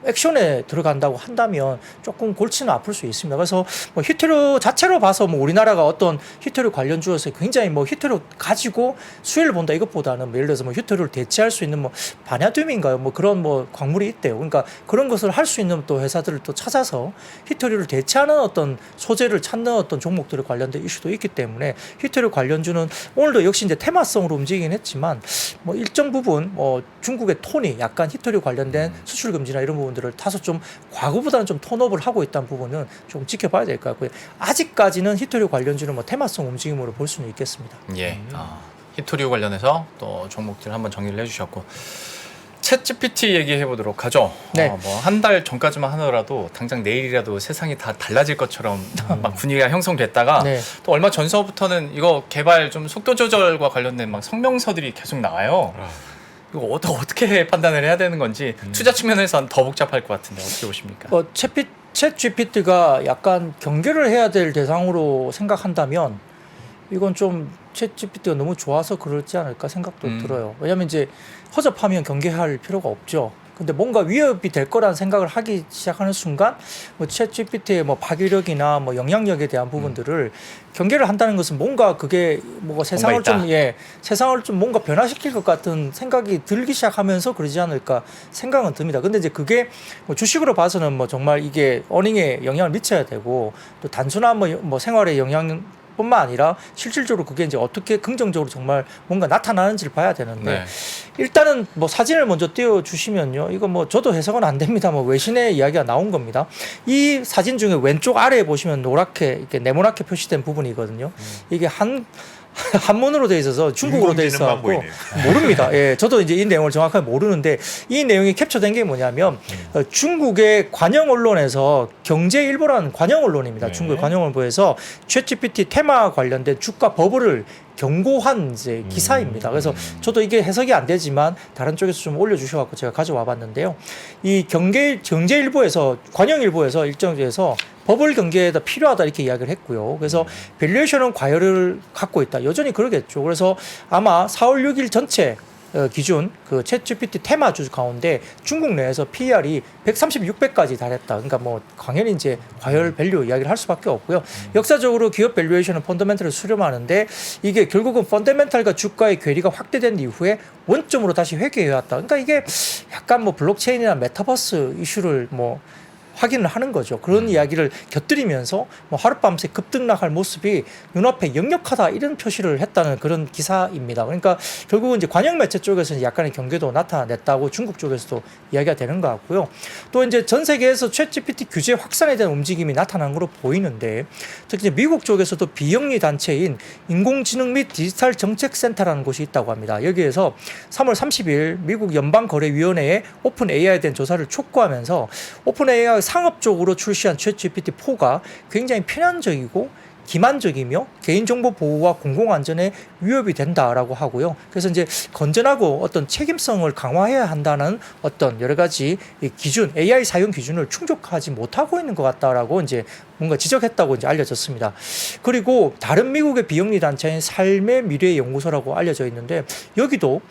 액션에 들어간다고 한다면 조금 골치는 아플 수 있습니다. 그래서 뭐 히토류 자체로 봐서 뭐 우리나라가 어떤 히토류 관련주에서 굉장히 뭐 히토류 가지고 수혜를 본다 이것보다는 뭐 예를 들어서 뭐 히토류를 대체할 수 있는 뭐 바냐듐인가요? 뭐 그런 뭐 광물이 있대요. 그러니까 그런 것을 할 수 있는 또 회사들을 또 찾아서 히토류를 대체하는 어떤 소재를 찾는 어떤 종목들에 관련된 이슈도 있기 때문에 히토류 관련주는 오늘도 역시 이제 테마성으로 움직이긴 했지만 뭐 일정 부분 중국의 톤이 약간 히토류 관련된 수출 금지나 이런 부분들을 다소 좀 과거보다는 좀 톤업을 하고 있다는 부분은 좀 지켜봐야 될 것 같고요. 아직까지는 히토류 관련주는 뭐 테마성 움직임으로 볼 수는 있겠습니다. 예. 히토류 관련해서 또 종목들 한번 정리를 해주셨고 챗 GPT 얘기해 보도록 하죠. 네. 뭐 한 달 전까지만 하더라도 당장 내일이라도 세상이 다 달라질 것처럼 막 분위기가 형성됐다가 네. 또 얼마 전서부터는 이거 개발 좀 속도 조절과 관련된 막 성명서들이 계속 나와요. 이거 어떻게 판단을 해야 되는 건지 투자 측면에서는 더 복잡할 것 같은데 어떻게 보십니까? 챗 GPT가 약간 경계를 해야 될 대상으로 생각한다면 이건 좀 챗 GPT가 너무 좋아서 그렇지 않을까 생각도 들어요. 왜냐하면 이제 허접하면 경계할 필요가 없죠. 근데 뭔가 위협이 될 거라는 생각을 하기 시작하는 순간 챗 GPT의 뭐 파괴력이나 뭐 영향력에 대한 부분들을 경계를 한다는 것은 뭔가 그게 뭐가 세상을 세상을 좀 뭔가 변화시킬 것 같은 생각이 들기 시작하면서 그러지 않을까 생각은 듭니다. 근데 이제 그게 뭐 주식으로 봐서는 뭐 정말 이게 어닝에 영향을 미쳐야 되고 또 단순한 뭐 생활에 영향 뿐만 아니라 실질적으로 그게 이제 어떻게 긍정적으로 정말 뭔가 나타나는지를 봐야 되는데 일단은 뭐 사진을 먼저 띄워주시면요. 이거 뭐 저도 해석은 안 됩니다. 뭐 외신의 이야기가 나온 겁니다. 이 사진 중에 왼쪽 아래에 보시면 노랗게 이렇게 네모나게 표시된 부분이거든요. 이게 한문으로 돼 있어서 중국어로 돼 있어 갖고 보이네요. 모릅니다. 예, 저도 이제 이 내용을 정확하게 모르는데 이 내용이 캡처된 게 뭐냐면 중국의 관영 언론에서 경제일보라는 관영 언론입니다. 네. 중국의 관영 언론에서 챗GPT 테마 관련된 주가 버블을 경고한 이제 기사입니다. 그래서 저도 이게 해석이 안 되지만 다른 쪽에서 좀 올려주셔갖고 제가 가져와 봤는데요. 이 경제일보에서 관영일보에서 일정지에서 버블 경계에다 필요하다 이렇게 이야기를 했고요. 그래서 밸류에이션은 과열을 갖고 있다. 여전히 그러겠죠. 그래서 아마 4월 6일 전체 기준 그 챗GPT 테마주 가운데 중국 내에서 PER이 136배까지 달했다. 그러니까 뭐 당연히 이제 과열 밸류 이야기를 할 수밖에 없고요. 역사적으로 기업 밸류에이션은 펀더멘털을 수렴하는데 이게 결국은 펀더멘털과 주가의 괴리가 확대된 이후에 원점으로 다시 회귀해 왔다. 그러니까 이게 약간 뭐 블록체인이나 메타버스 이슈를 뭐 확인을 하는 거죠. 그런 이야기를 곁들이면서 뭐 하룻밤새 급등락할 모습이 눈앞에 역력하다 이런 표시를 했다는 그런 기사입니다. 그러니까 결국은 이제 관영 매체 쪽에서는 약간의 경계도 나타냈다고 중국 쪽에서도 이야기가 되는 것 같고요. 또 이제 전 세계에서 챗GPT 규제 확산에 대한 움직임이 나타난 것으로 보이는데 특히 미국 쪽에서도 비영리 단체인 인공지능 및 디지털 정책센터라는 곳이 있다고 합니다. 여기에서 3월 30일 미국 연방거래위원회에 오픈 AI에 대한 조사를 촉구하면서 오픈 AI 상업적으로 출시한 챗GPT-4가 굉장히 편향적이고 기만적이며 개인정보 보호와 공공안전에 위협이 된다라고 하고요. 그래서 이제 건전하고 어떤 책임성을 강화해야 한다는 어떤 여러 가지 기준, AI 사용 기준을 충족하지 못하고 있는 것 같다라고 이제 뭔가 지적했다고 이제 알려졌습니다. 그리고 다른 미국의 비영리 단체인 삶의 미래 연구소라고 알려져 있는데 여기도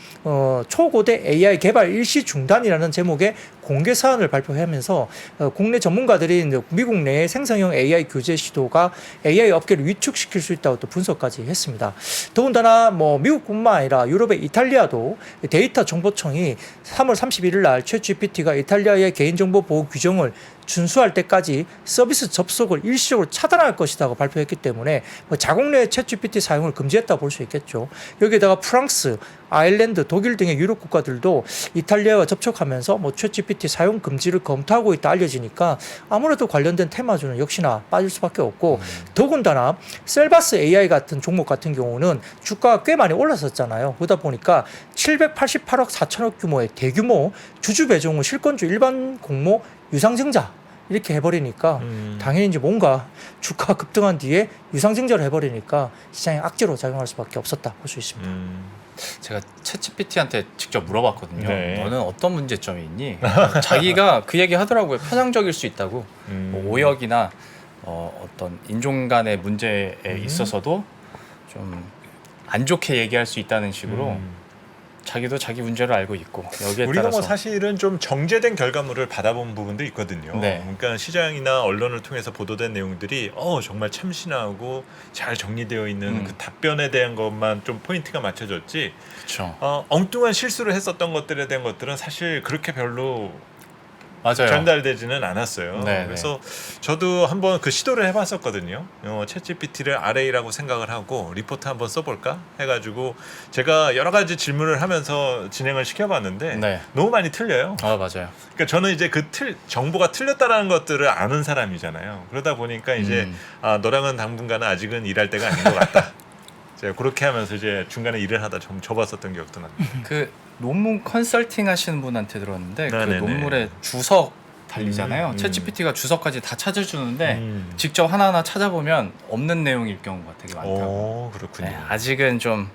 초고대 AI 개발 일시 중단이라는 제목의 공개 사안을 발표하면서 국내 전문가들이 미국 내의 생성형 AI 규제 시도가 AI 업계를 위축시킬 수 있다고 또 분석까지 했습니다. 더군다나 뭐 미국뿐만 아니라 유럽의 이탈리아도 데이터 정보청이 3월 31일 날 챗GPT가 이탈리아의 개인정보 보호 규정을 준수할 때까지 서비스 접속을 일시적으로 차단할 것이라고 발표했기 때문에 뭐 자국 내 챗GPT 사용을 금지했다 볼 수 있겠죠. 여기에다가 프랑스, 아일랜드, 독일 등의 유럽 국가들도 이탈리아와 접촉하면서 뭐 챗GPT 사용 금지를 검토하고 있다 알려지니까 아무래도 관련된 테마주는 역시나 빠질 수밖에 없고 더군다나 셀바스 AI 같은 종목 같은 경우는 주가가 꽤 많이 올랐었잖아요. 그러다 보니까 788억 4천억 규모의 대규모 주주 배종을 실권주 일반 공모 유상증자 이렇게 해버리니까 당연히 이제 뭔가 주가 급등한 뒤에 유상증자를 해버리니까 시장에 악재로 작용할 수밖에 없었다 볼 수 있습니다. 제가 챗GPT한테 직접 물어봤거든요. 네. 너는 어떤 문제점이 있니? 자기가 그 얘기 하더라고요. 편향적일 수 있다고. 뭐 오역이나 어떤 인종 간의 문제에 있어서도 좀 안 좋게 얘기할 수 있다는 식으로 자기도 자기 문제를 알고 있고 여기에 우리가 따라서 뭐 사실은 좀 정제된 결과물을 받아본 부분도 있거든요. 네. 그러니까 시장이나 언론을 통해서 보도된 내용들이 정말 참신하고 잘 정리되어 있는 그 답변에 대한 것만 좀 포인트가 맞춰졌지. 그렇죠. 엉뚱한 실수를 했었던 것들에 대한 것들은 사실 그렇게 별로 맞아요. 전달되지는 않았어요. 네, 그래서 저도 한번 그 시도를 해봤었거든요. 챗GPT를 RA라고 생각을 하고 리포트 한번 써볼까 해가지고 제가 여러 가지 질문을 하면서 진행을 시켜봤는데 네. 너무 많이 틀려요. 맞아요. 그러니까 저는 이제 그 정보가 틀렸다라는 것들을 아는 사람이잖아요. 그러다 보니까 이제 너랑은 당분간은 아직은 일할 때가 아닌 것 같다. 제가 그렇게 하면서 이제 중간에 일을 하다 좀 접었었던 기억도 납니다. 그 논문 컨설팅 하시는 분한테 들었는데 그 네네네. 논문에 주석 달리잖아요. 챗GPT가 주석까지 다 찾아주는데 직접 하나하나 찾아보면 없는 내용일 경우가 되게 많다고. 그렇군요. 네, 아직은 좀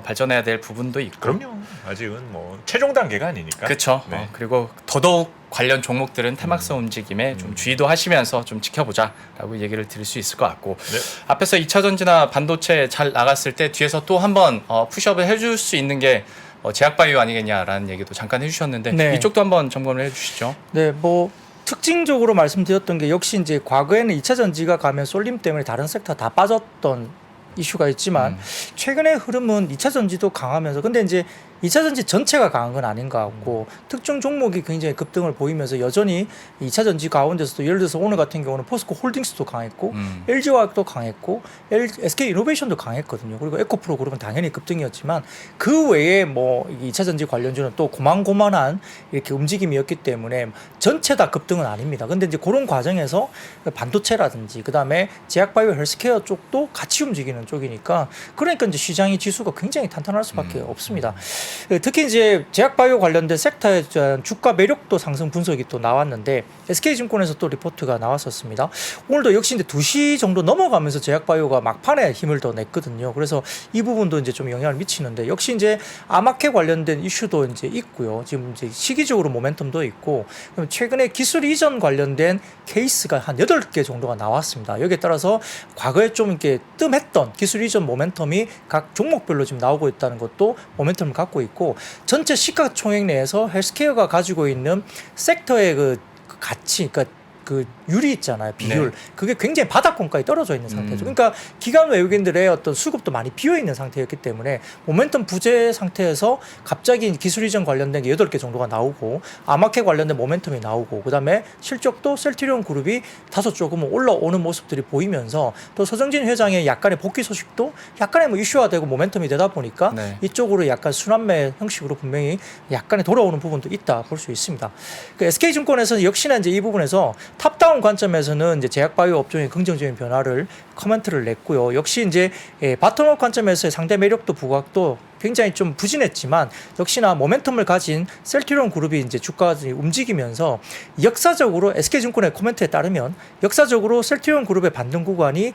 발전해야 될 부분도 있고. 그럼요. 아직은 뭐 최종 단계가 아니니까. 그렇죠. 네. 그리고 더더욱 관련 종목들은 테마성 움직임에 좀 주의도 하시면서 좀 지켜보자라고 얘기를 드릴 수 있을 것 같고 네. 앞에서 2차 전지나 반도체 잘 나갔을 때 뒤에서 또 한번 푸시업을 해줄 수 있는 게 제약바이오 아니겠냐라는 얘기도 잠깐 해주셨는데 네. 이쪽도 한번 점검을 해주시죠. 네, 뭐 특징적으로 말씀드렸던 게 역시 이제 과거에는 2차 전지가 가면 쏠림 때문에 다른 섹터 다 빠졌던 이슈가 있지만 최근의 흐름은 2차 전지도 강하면서 근데 이제 2차전지 전체가 강한 건 아닌 것 같고 특정 종목이 굉장히 급등을 보이면서 여전히 2차전지 가운데서도 예를 들어서 오늘 같은 경우는 포스코 홀딩스도 강했고 LG화학도 강했고 SK이노베이션도 강했거든요. 그리고 에코프로 그룹은 당연히 급등이었지만 그 외에 뭐 2차전지 관련주는 또 고만고만한 이렇게 움직임이었기 때문에 전체 다 급등은 아닙니다. 근데 이제 그런 과정에서 반도체라든지 그다음에 제약바이오 헬스케어 쪽도 같이 움직이는 쪽이니까 그러니까 이제 시장의 지수가 굉장히 탄탄할 수밖에 없습니다. 특히 이제 제약바이오 관련된 섹터에 대한 주가 매력도 상승 분석이 또 나왔는데 SK증권에서 또 리포트가 나왔었습니다. 오늘도 역시 이제 2시 정도 넘어가면서 제약바이오가 막판에 힘을 더 냈거든요. 그래서 이 부분도 이제 좀 영향을 미치는데 역시 이제 아마케 관련된 이슈도 이제 있고요. 지금 이제 시기적으로 모멘텀도 있고 최근에 기술 이전 관련된 케이스가 한 8개 정도가 나왔습니다. 여기에 따라서 과거에 좀 이렇게 뜸했던 기술 이전 모멘텀이 각 종목별로 지금 나오고 있다는 것도 모멘텀을 갖고 있고 전체 시가총액 내에서 헬스케어가 가지고 있는 섹터의 그 가치, 그러니까 그 유리 있잖아요. 비율. 네. 그게 굉장히 바닥권까지 떨어져 있는 상태죠. 그러니까 기관 외국인들의 어떤 수급도 많이 비어 있는 상태였기 때문에 모멘텀 부재 상태에서 갑자기 기술 이전 관련된 게 8개 정도가 나오고 아마케 관련된 모멘텀이 나오고 그다음에 실적도 셀트리온 그룹이 다소 조금 올라오는 모습들이 보이면서 또 서정진 회장의 약간의 복귀 소식도 약간의 뭐 이슈화되고 모멘텀이 되다 보니까 네. 이쪽으로 약간 순환매 형식으로 분명히 약간의 돌아오는 부분도 있다 볼 수 있습니다. 그 SK증권에서는 역시나 이제 이 부분에서 탑다운 관점에서는 이제 제약바이오 업종의 긍정적인 변화를 코멘트를 냈고요. 역시 이제 바텀업 관점에서의 상대 매력도 부각도 굉장히 좀 부진했지만 역시나 모멘텀을 가진 셀트리온 그룹이 이제 주가가 움직이면서 역사적으로 SK증권의 코멘트에 따르면 역사적으로 셀트리온 그룹의 반등 구간이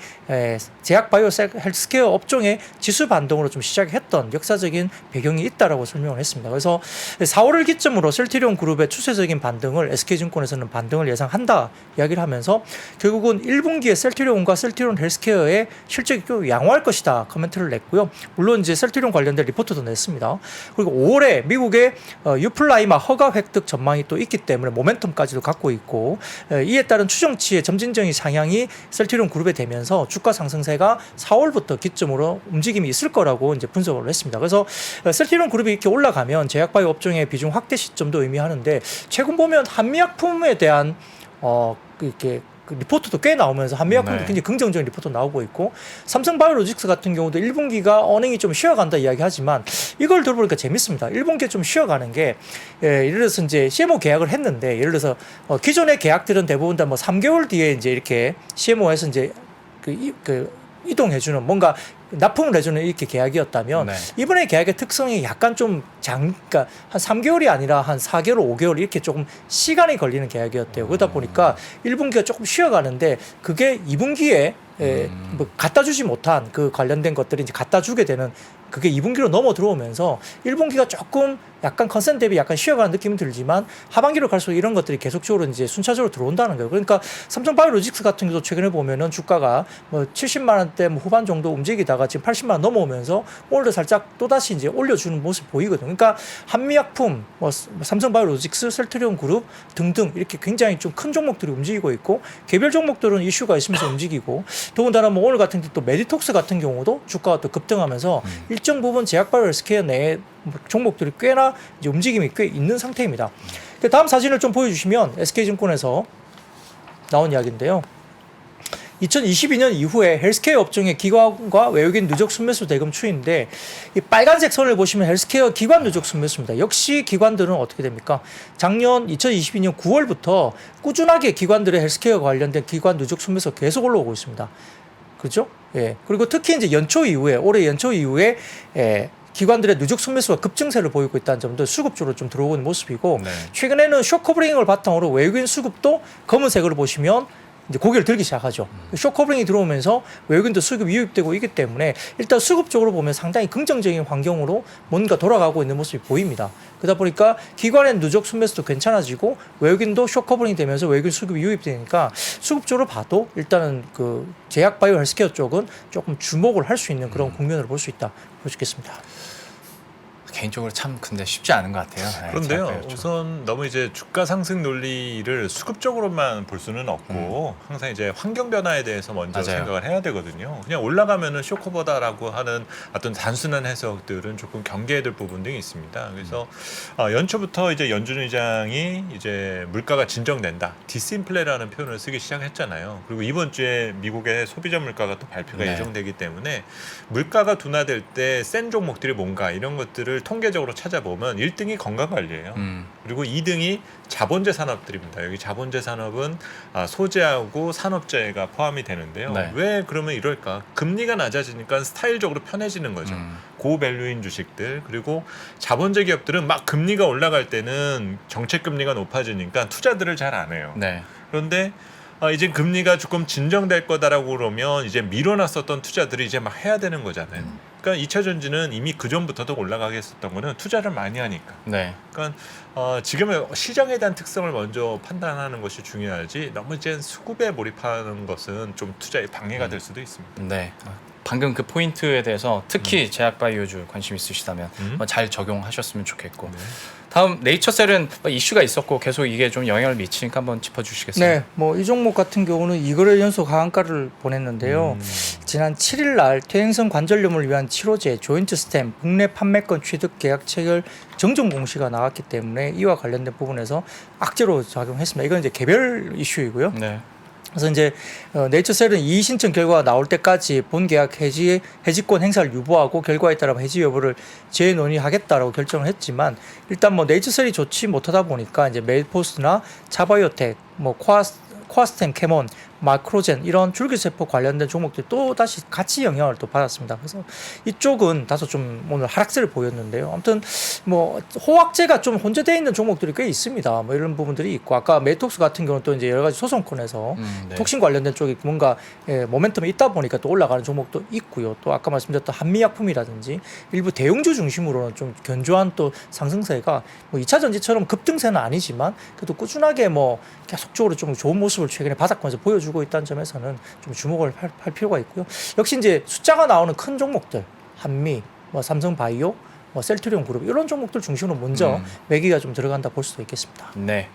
제약바이오 헬스케어 업종의 지수 반등으로 좀 시작했던 역사적인 배경이 있다라고 설명을 했습니다. 그래서 4월을 기점으로 셀트리온 그룹의 추세적인 반등을 SK증권에서는 반등을 예상한다 이야기를 하면서 결국은 1분기에 셀트리온과 셀트리온 헬스케어의 실적이 좀 양호할 것이다 코멘트를 냈고요. 물론 이제 셀트리온 관련된 리포트도 냈습니다. 그리고 5월에 미국의 유플라이마 허가 획득 전망이 또 있기 때문에 모멘텀까지도 갖고 있고 이에 따른 추정치의 점진적인 상향이 셀트리온 그룹에 되면서 주가 상승세가 4월부터 기점으로 움직임이 있을 거라고 이제 분석을 했습니다. 그래서 셀트리온 그룹이 이렇게 올라가면 제약바이오 업종의 비중 확대 시점도 의미하는데 최근 보면 한미약품에 대한 이렇게 그 리포트도 꽤 나오면서 한미약품도 네. 굉장히 긍정적인 리포트 나오고 있고 삼성바이오로직스 같은 경우도 1분기가 어닝이 좀 쉬어간다 이야기하지만 이걸 들어보니까 재밌습니다. 1분기에 좀 쉬어가는 게 예를 들어서 이제 CMO 계약을 했는데 예를 들어서 기존의 계약들은 대부분 다 뭐 3개월 뒤에 이제 이렇게 CMO에서 이제 이동해주는 뭔가 납품을 해주는 이렇게 계약이었다면 네. 이번에 계약의 특성이 약간 좀 그러니까 한 3개월이 아니라 한 4개월, 5개월 이렇게 조금 시간이 걸리는 계약이었대요. 그러다 보니까 1분기가 조금 쉬어가는데 그게 2분기에 뭐 갖다 주지 못한 그 관련된 것들이 이제 갖다 주게 되는 그게 2분기로 넘어 들어오면서 1분기가 조금 약간 컨센 대비 약간 쉬어가는 느낌이 들지만 하반기로 갈수록 이런 것들이 계속적으로 이제 순차적으로 들어온다는 거예요. 그러니까 삼성바이오로직스 같은 경우도 최근에 보면은 주가가 뭐 70만 원대 뭐 후반 정도 움직이다가 지금 80만 원 넘어오면서 오늘도 살짝 또 다시 이제 올려주는 모습 보이거든요. 그러니까 한미약품, 뭐 삼성바이오로직스, 셀트리온 그룹 등등 이렇게 굉장히 좀 큰 종목들이 움직이고 있고 개별 종목들은 이슈가 있으면서 움직이고 더군다나 뭐 오늘 같은 또 메디톡스 같은 경우도 주가가 또 급등하면서 일정 부분 제약바이오 헬스케어 내에 종목들이 꽤나 이제 움직임이 꽤 있는 상태입니다. 다음 사진을 좀 보여주시면 SK증권에서 나온 이야기인데요. 2022년 이후에 헬스케어 업종의 기관과 외국인 누적 순매수 대금 추이인데 이 빨간색 선을 보시면 헬스케어 기관 누적 순매수입니다. 역시 기관들은 어떻게 됩니까? 작년 2022년 9월부터 꾸준하게 기관들의 헬스케어 관련된 기관 누적 순매수 계속 올라오고 있습니다. 그렇죠? 예. 그리고 특히 이제 연초 이후에 올해 연초 이후에 기관들의 누적 순매수가 급증세를 보이고 있다는 점도 수급주로 좀 들어오고 있는 모습이고 네. 최근에는 쇼커브링을 바탕으로 외국인 수급도 검은색으로 보시면 이제 고개를 들기 시작하죠. 쇼커브링이 들어오면서 외국인도 수급이 유입되고 있기 때문에 일단 수급적으로 보면 상당히 긍정적인 환경으로 뭔가 돌아가고 있는 모습이 보입니다. 그러다 보니까 기관의 누적 순매수도 괜찮아지고 외국인도 쇼커브링이 되면서 외국인 수급이 유입되니까 수급적으로 봐도 일단은 그 제약바이오 헬스케어 쪽은 조금 주목을 할 수 있는 그런 국면으로 볼 수 있다 볼 수 있겠습니다. 개인적으로 참 근데 쉽지 않은 것 같아요. 네, 그런데요, 제약바이오 쪽. 우선 너무 이제 주가 상승 논리를 수급적으로만 볼 수는 없고 항상 이제 환경 변화에 대해서 먼저 맞아요. 생각을 해야 되거든요. 그냥 올라가면은 쇼커버다라고 하는 어떤 단순한 해석들은 조금 경계해야 될 부분들이 있습니다. 그래서 연초부터 이제 연준 의장이 이제 물가가 진정된다, 디스인플레라는 표현을 쓰기 시작했잖아요. 그리고 이번 주에 미국의 소비자 물가가 또 발표가 네. 예정되기 때문에 물가가 둔화될 때 센 종목들이 뭔가 이런 것들을 통계적으로 찾아보면 1등이 건강관리예요. 그리고 2등이 자본재 산업들입니다. 여기 자본재 산업은 소재하고 산업재해가 포함이 되는데요. 네. 왜 그러면 이럴까? 금리가 낮아지니까 스타일적으로 편해지는 거죠. 고밸류인 주식들, 그리고 자본재 기업들은 막 금리가 올라갈 때는 정책 금리가 높아지니까 투자들을 잘 안 해요. 네. 그런데 이제 금리가 조금 진정될 거다라고 그러면 이제 밀어놨었던 투자들이 이제 막 해야 되는 거잖아요. 그러니까 2차 전지는 이미 그 전부터도 올라가게 했었던 거는 투자를 많이 하니까. 네. 그러니까 지금은 시장에 대한 특성을 먼저 판단하는 것이 중요하지, 너무 이제 수급에 몰입하는 것은 좀 투자에 방해가 될 수도 있습니다. 네. 방금 그 포인트에 대해서 특히 제약바이오주 관심 있으시다면 잘 적용하셨으면 좋겠고. 네. 다음 네이처셀은 이슈가 있었고 계속 이게 좀 영향을 미치니까 한번 짚어주시겠어요? 네, 뭐 이 종목 같은 경우는 2거래 연속 하한가를 보냈는데요. 지난 7일 날 퇴행성 관절염을 위한 치료제 조인트 스템 국내 판매권 취득 계약 체결 정정 공시가 나왔기 때문에 이와 관련된 부분에서 악재로 작용했습니다. 이건 이제 개별 이슈이고요. 네. 그래서 이제 네이처셀은 이의 신청 결과가 나올 때까지 본 계약 해지권 행사를 유보하고 결과에 따라 해지 여부를 재논의하겠다라고 결정을 했지만, 일단 뭐 네이처셀이 좋지 못하다 보니까 이제 메일포스나 차바이오텍, 뭐 코아스템, 캐몬, 마크로젠 이런 줄기세포 관련된 종목들이 또 다시 같이 영향을 또 받았습니다. 그래서 이쪽은 다소 좀 오늘 하락세를 보였는데요. 아무튼 뭐 호황제가 좀 혼재되어 있는 종목들이 꽤 있습니다. 뭐 이런 부분들이 있고, 아까 메톡스 같은 경우는 또 이제 여러 가지 소송권에서 네. 톡신 관련된 쪽이 뭔가 모멘텀이 있다 보니까 또 올라가는 종목도 있고요. 또 아까 말씀드렸던 한미약품이라든지 일부 대형주 중심으로는 좀 견조한 또 상승세가 뭐 2차 전지처럼 급등세는 아니지만 그래도 꾸준하게 뭐 계속적으로 좀 좋은 모습을 최근에 바닥권에서 보여주고 있다는 점에서는 좀 주목을 할 필요가 있고요. 역시 이제 숫자가 나오는 큰 종목들, 한미, 뭐 삼성바이오, 뭐 셀트리온 그룹 이런 종목들 중심으로 먼저 매기가 좀 들어간다 볼 수도 있겠습니다. 네.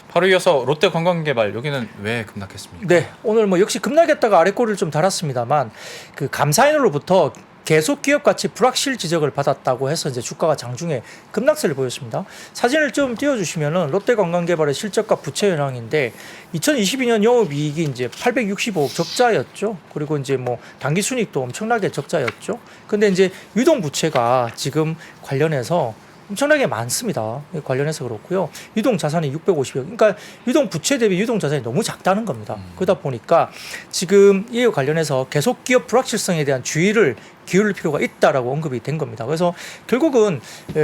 바로 이어서 롯데관광개발, 여기는 왜 급락했습니까? 네, 오늘 뭐 역시 급락했다가 아래꼬리를 좀 달았습니다만, 그 감사인으로부터 계속 기업 가치 불확실 지적을 받았다고 해서 이제 주가가 장중에 급락세를 보였습니다. 사진을 좀 띄워주시면은 롯데관광개발의 실적과 부채 현황인데 2022년 영업이익이 이제 865억 적자였죠. 그리고 이제 뭐 당기순이익도 엄청나게 적자였죠. 근데 이제 유동부채가 지금 관련해서 엄청나게 많습니다. 관련해서 그렇고요. 유동 자산이 650억. 그러니까 유동 부채 대비 유동 자산이 너무 작다는 겁니다. 그러다 보니까 지금 이에 관련해서 계속 기업 불확실성에 대한 주의를 기울일 필요가 있다라고 언급이 된 겁니다. 그래서 결국은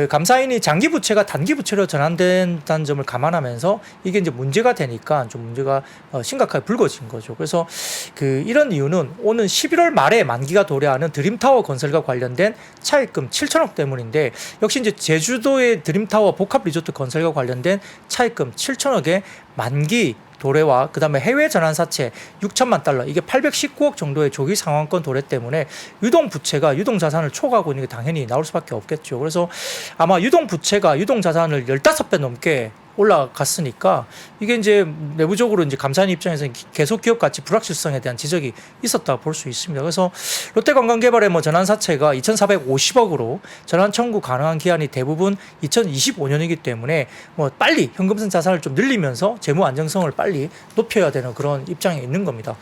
감사인이 장기 부채가 단기 부채로 전환된다는 점을 감안하면서 이게 이제 문제가 되니까 좀 문제가 심각하게 불거진 거죠. 그래서 이런 이유는 오는 11월 말에 만기가 도래하는 드림타워 건설과 관련된 차입금 7천억 때문인데, 역시 이제 제주도의 드림타워 복합 리조트 건설과 관련된 차입금 7천억의 만기 도래와 그다음에 해외 전환 사채 6천만 달러, 이게 819억 정도의 조기 상환권 도래 때문에 유동 부채가 유동 자산을 초과하고 있는 게 당연히 나올 수밖에 없겠죠. 그래서 아마 유동 부채가 유동 자산을 15배 넘게 올라갔으니까 이게 이제 내부적으로 이제 감사인 입장에서는 계속 기업 가치 불확실성에 대한 지적이 있었다 볼 수 있습니다. 그래서 롯데관광개발의 뭐 전환 사채가 2,450억으로 전환 청구 가능한 기한이 대부분 2025년이기 때문에 뭐 빨리 현금성 자산을 좀 늘리면서 재무 안정성을 빨리 높여야 되는 그런 입장에 있는 겁니다.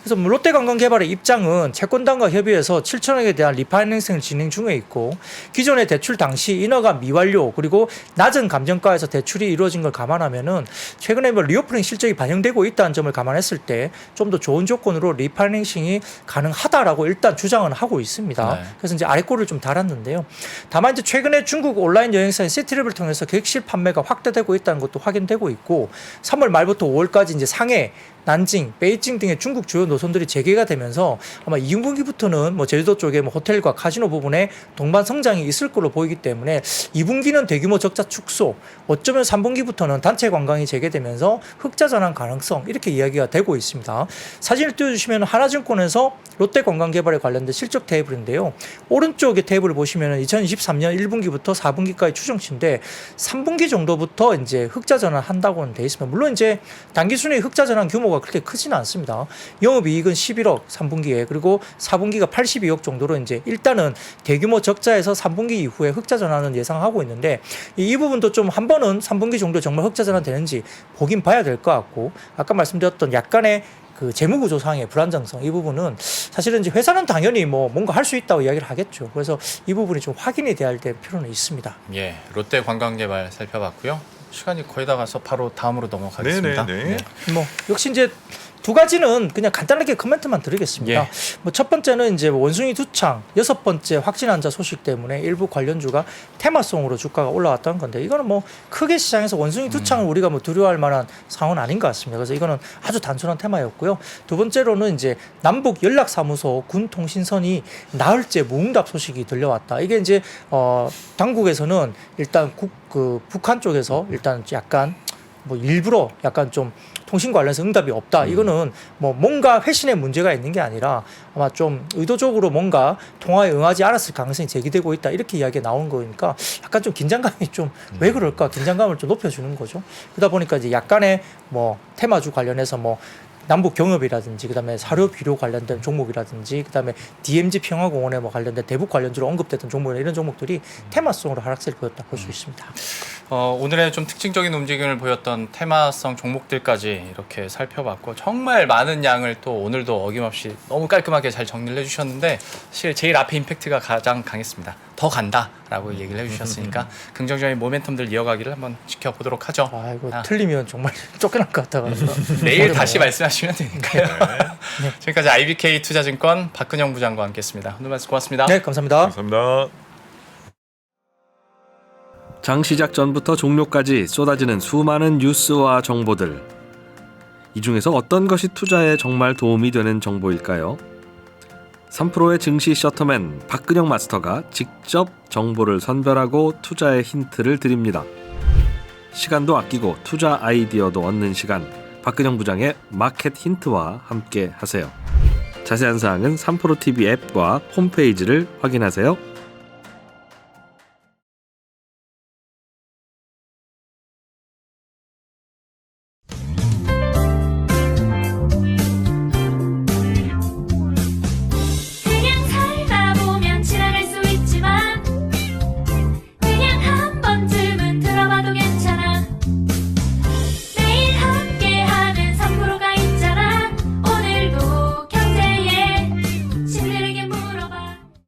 그래서 뭐 롯데관광개발의 입장은 채권단과 협의해서 7천억에 대한 리파이낸싱을 진행 중에 있고, 기존의 대출 당시 인허가 미완료 그리고 낮은 감정가에서 대출이 이루어진 걸 감안하면은 최근에 뭐 리오프닝 실적이 반영되고 있다는 점을 감안했을 때 좀 더 좋은 조건으로 리파이낸싱이 가능하다라고 일단 주장은 하고 있습니다. 네. 그래서 이제 아래꼬리를 좀 달았는데요. 다만 이제 최근에 중국 온라인 여행사인 시티랩을 통해서 객실 판매가 확대되고 있다는 것도 확인되고 있고, 3월 말부터 5월까지 이제 상해 난징, 베이징 등의 중국 주요 노선들이 재개가 되면서 아마 2분기부터는 뭐 제주도 쪽에 뭐 호텔과 카지노 부분에 동반 성장이 있을 걸로 보이기 때문에 2분기는 대규모 적자 축소, 어쩌면 3분기부터는 단체 관광이 재개되면서 흑자 전환 가능성 이렇게 이야기가 되고 있습니다. 사진을 띄워주시면 하나증권에서 롯데관광개발에 관련된 실적 테이블인데요. 오른쪽에 테이블을 보시면 2023년 1분기부터 4분기까지 추정치인데 3분기 정도부터 이제 흑자 전환한다고는 돼 있습니다. 물론 이제 단기순위 흑자 전환 규모가 그렇게 크지는 않습니다. 영업이익은 11억 3분기에 그리고 4분기가 82억 정도로 이제 일단은 대규모 적자에서 3분기 이후에 흑자 전환은 예상하고 있는데 이 부분도 좀 한 번은 3분기 정도 정말 흑자 전환 되는지 보긴 봐야 될 것 같고 아까 말씀드렸던 약간의 그 재무구조상의 불안정성 이 부분은 사실은 이제 회사는 당연히 뭐 뭔가 할 수 있다고 이야기를 하겠죠. 그래서 이 부분이 좀 확인이 돼야 될 필요는 있습니다. 예, 롯데 관광개발 살펴봤고요. 시간이 거의 다 가서 바로 다음으로 넘어가겠습니다. 네네네. 뭐 역시 이제 두 가지는 그냥 간단하게 코멘트만 드리겠습니다. 예. 뭐 첫 번째는 이제 원숭이 두창 6번째 확진 환자 소식 때문에 일부 관련주가 테마성으로 주가가 올라왔다는 건데 이거는 뭐 크게 시장에서 원숭이 두창을 우리가 뭐 두려워할 만한 상황은 아닌 것 같습니다. 그래서 이거는 아주 단순한 테마였고요. 두 번째로는 이제 남북 연락사무소 군 통신선이 나흘째 무응답 소식이 들려왔다. 이게 이제 당국에서는 일단 북한 쪽에서 일단 약간 뭐 일부러 약간 좀 통신 관련해서 응답이 없다. 이거는 뭐 뭔가 회신에 문제가 있는 게 아니라 아마 좀 의도적으로 뭔가 통화에 응하지 않았을 가능성이 제기되고 있다. 이렇게 이야기가 나온 거니까 약간 좀 긴장감이 좀 왜 그럴까? 긴장감을 좀 높여주는 거죠. 그러다 보니까 이제 약간의 뭐 테마주 관련해서 뭐 남북 경협이라든지 그다음에 사료 비료 관련된 종목이라든지 그다음에 DMZ 평화공원에 뭐 관련된 대북 관련주로 언급됐던 종목이나 이런 종목들이 테마성으로 하락세를 보였다 볼 수 있습니다. 오늘의 좀 특징적인 움직임을 보였던 테마성 종목들까지 이렇게 살펴봤고 정말 많은 양을 또 오늘도 어김없이 너무 깔끔하게 잘 정리를 해주셨는데 사실 제일 앞에 임팩트가 가장 강했습니다. 더 간다라고 얘기를 해주셨으니까 긍정적인 모멘텀들 이어가기를 한번 지켜보도록 하죠. 아이고 틀리면 정말 쫓겨날 것 같아가지고 내일 다시 말씀하시면 되니까요. 네. 지금까지 IBK 투자증권 박근영 부장과 함께했습니다. 오늘 말씀 고맙습니다. 네, 감사합니다. 감사합니다. 장 시작 전부터 종료까지 쏟아지는 수많은 뉴스와 정보들. 이 중에서 어떤 것이 투자에 정말 도움이 되는 정보일까요? 3프로의 증시 셔터맨 박근영 마스터가 직접 정보를 선별하고 투자의 힌트를 드립니다. 시간도 아끼고 투자 아이디어도 얻는 시간, 박근영 부장의 마켓 힌트와 함께 하세요. 자세한 사항은 3프로 TV 앱과 홈페이지를 확인하세요.